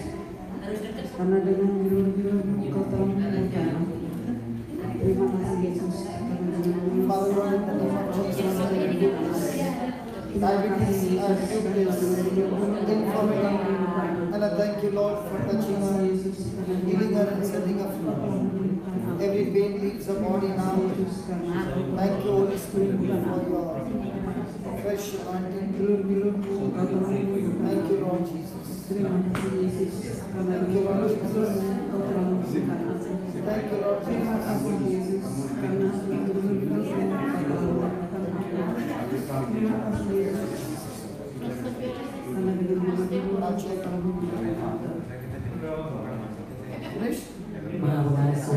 karena dengan bilur-bilur-Mu Kau telah menyembuhkan aku. Terima kasih Yesus, karena dengan Father, in the name of Jesus, diabetes and infirmity. And I thank you, Lord, for touching her, healing her and setting her free. Every pain leaves her body now. Thank you, Holy Spirit, for your fresh anointing. Thank you, Lord Jesus. Thank you, Lord Jesus. Thank you, Lord Jesus.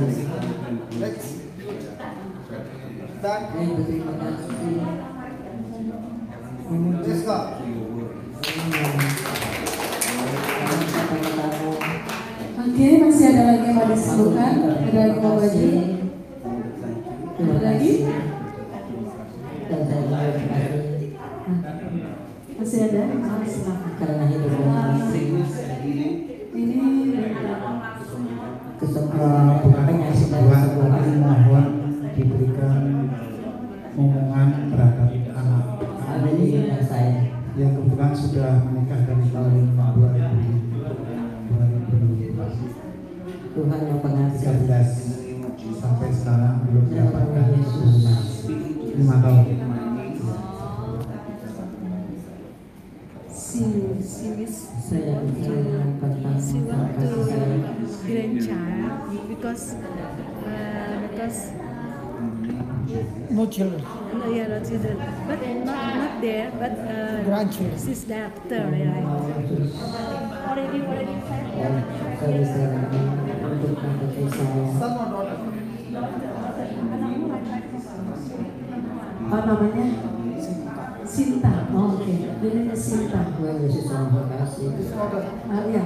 Let's back. Let's go. Oke, masih ada lagi yang mau disebutkan? Ada lagi mau baju? Ada lagi? Masih ada? Silakan. Karena hidup Ini Tuhan mohon diberikan omongan terhadap anak yang kebetulan sudah menikah dari tahun Tuhan yang pengasih 2013 sampai sekarang belum mendapatkan keturunan 5 tahun. Saya tentang kasih sayang. Grandchild because No children. yeah, no children, but not there, but Grandchildren. she's the actor, yeah. Already Saya bisa untuk kasih sayang. Son or daughter? apa namanya? Sinta. Oh, oke. Ini Sinta. Tuhan Yesus yang berkasih. Ya.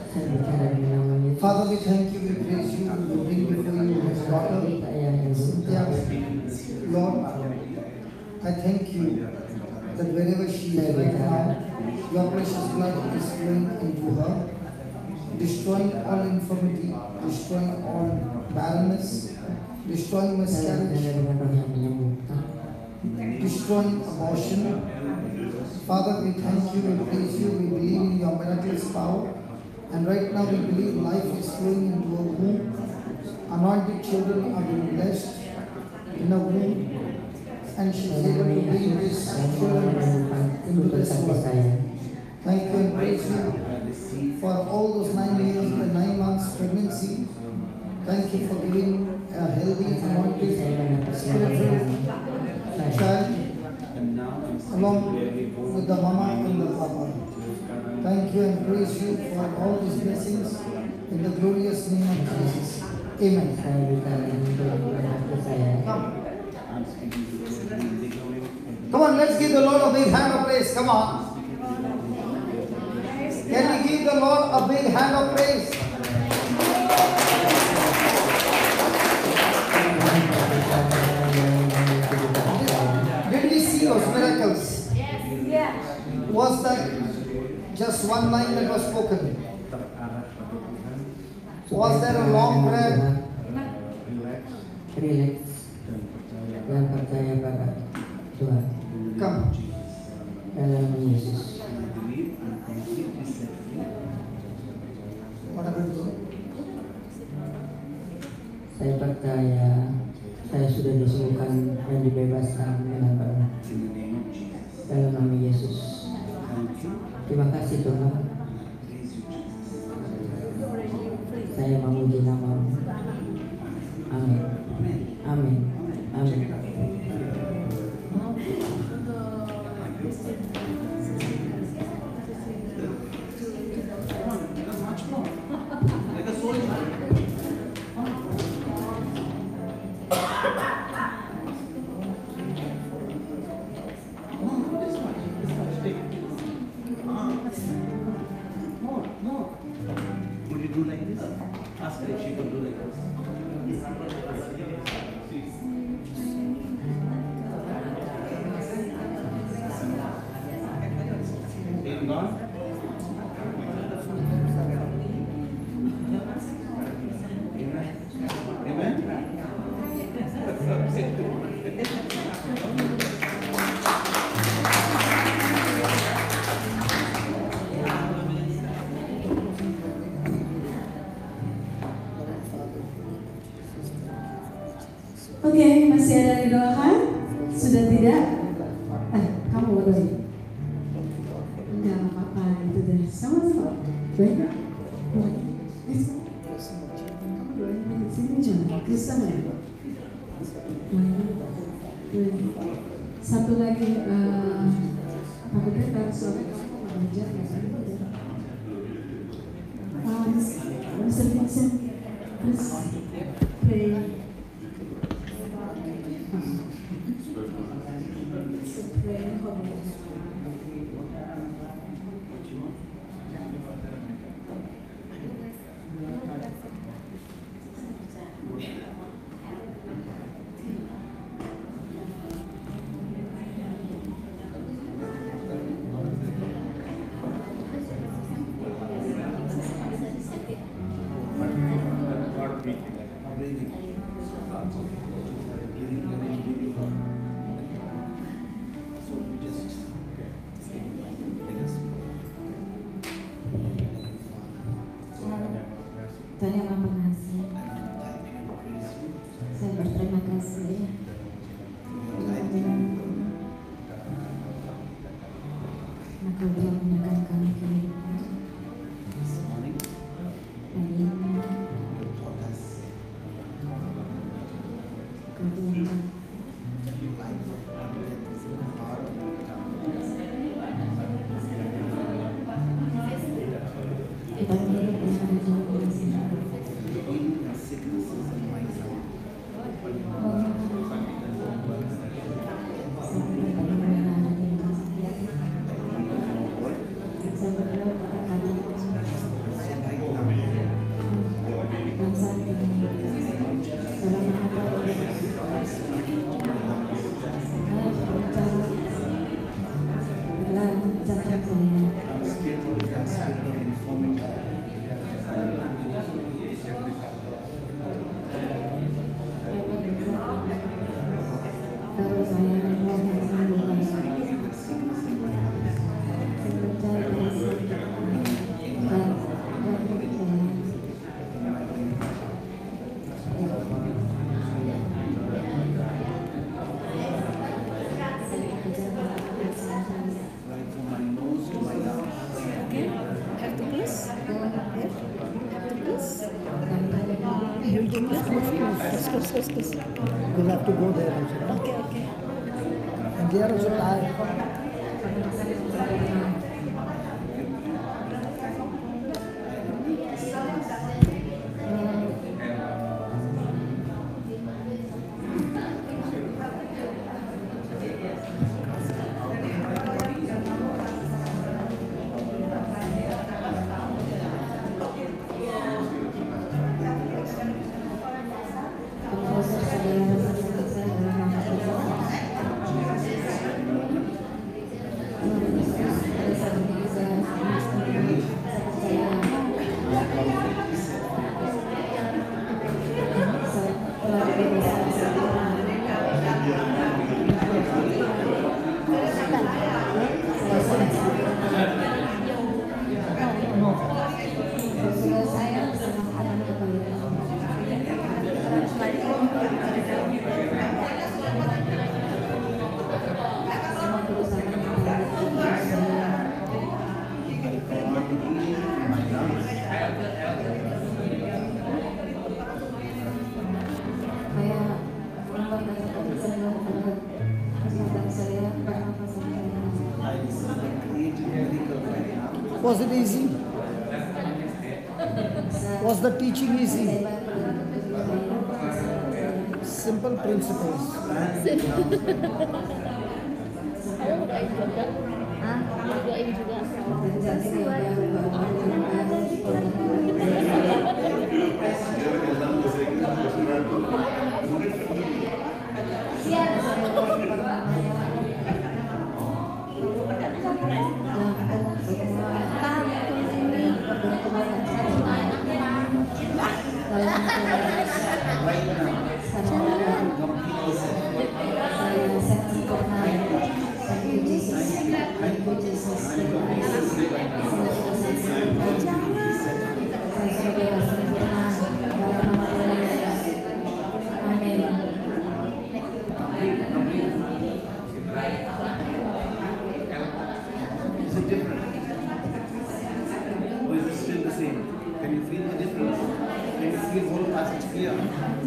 Saya bicara di namanya. Father, we thank you, we praise you, we bring before you his daughter. Cynthia. Lord, I thank you that wherever she is right now, your precious blood is flowing into her, destroying all infirmity, destroying all barrenness, destroying miscarriage, destroying abortion. Father, we thank you, we praise you, we believe in your miraculous power. And right now we believe life is flowing into her womb. Anointed children are being blessed in her womb. And she is able to bring these children into this world. Thank you and praise you for all those 9 years and 9 months pregnancy. Thank you for giving a healthy, anointed, spiritual child along with the mama and the papa. Thank you and praise you for all these blessings in the glorious name of Jesus. Amen. Come on, let's give the Lord a big hand of praise. Come on. Can we give the Lord a big hand of praise? Did we see those miracles? Yes. Was that just one line that was spoken? Was there a long prayer? Relax. Dan percaya pada Tuhan. Come. Dalam Yesus. What happened to you? Saya percaya saya sudah disembuhkan dan dibebaskan dengan benar. Dalam nama Yesus. Terima kasih Tuhan. Saya memuji nama-Mu. Amin. Amin. Amin. Would you do like this? Ask her if she can do like this. Pain gone? Amen? Oke, masih ada yang didoakan? Sudah tidak? Kamu doain. Enggak apa-apa, itu deh. Sama-sama. Doain. Kamu doain di sini jangan. Kristen ya? Satu lagi, Pak Pendeta, soalnya kamu mengajar ya kan? Mr. Vincent, Terus pray. Tuhan yang Maha Pengasih, saya berterima kasih Engkau telah menyerahkan kami kehidupan hari ini. Engkau Tuhan kita hidup yang ada dalam kasih. We'll have to go there also. Okay. And they are also tired. Was it easy? Was the teaching easy? Simple principles. Doain juga.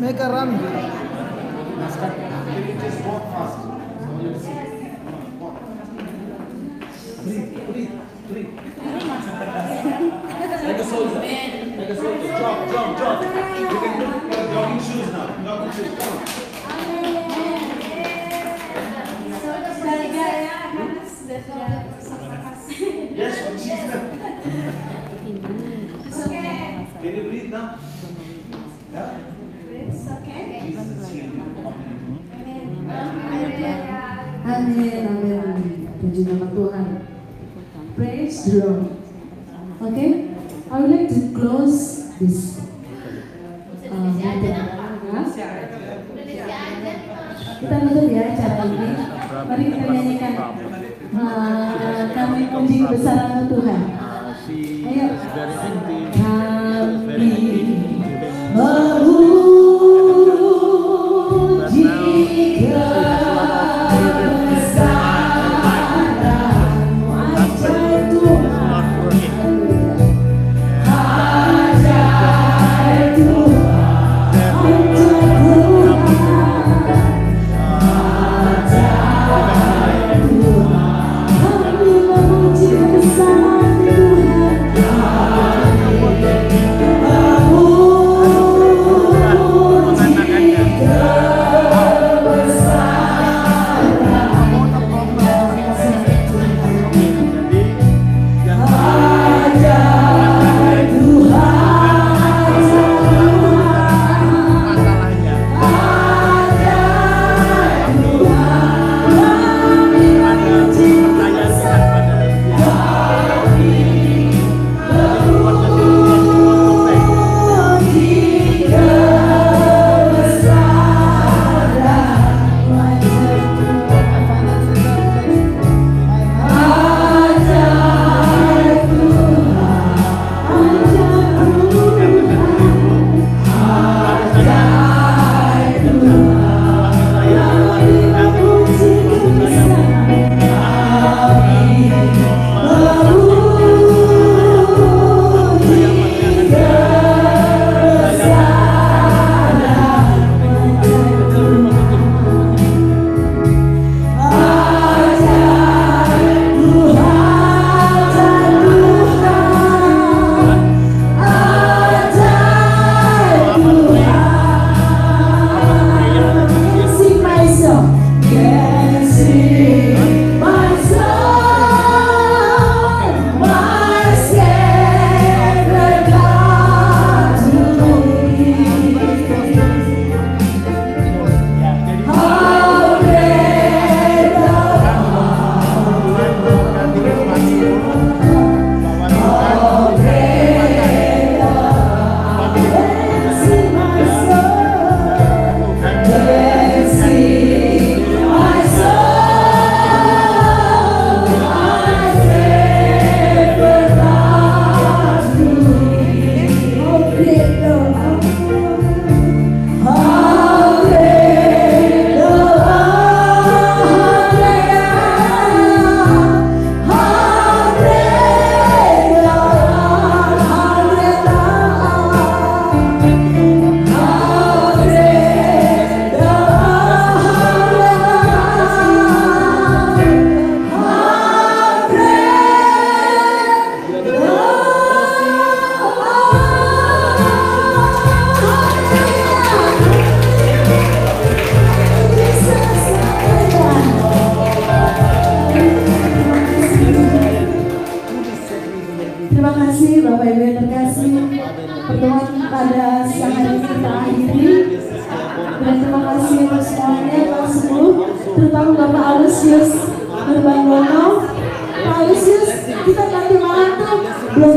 Make a run. Can you just walk fast? Breathe. Like a soldier. us also. Jog. You can do jogging shoes now. Jogging shoes, come on. Yes, she's there. Can you breathe now? Yeah? It's okay. Jesus is healing. Amin. Puji nama Tuhan. Praise the Lord. Okay, I would like to close this meeting. Kita tutup ya acara ini. Mari kita nyanyikan kami puji besar nama Tuhan. Ayo. Kami terutama Bapak Alusius Nurbandono. Pak Alusius, kita nanti malam tuh belum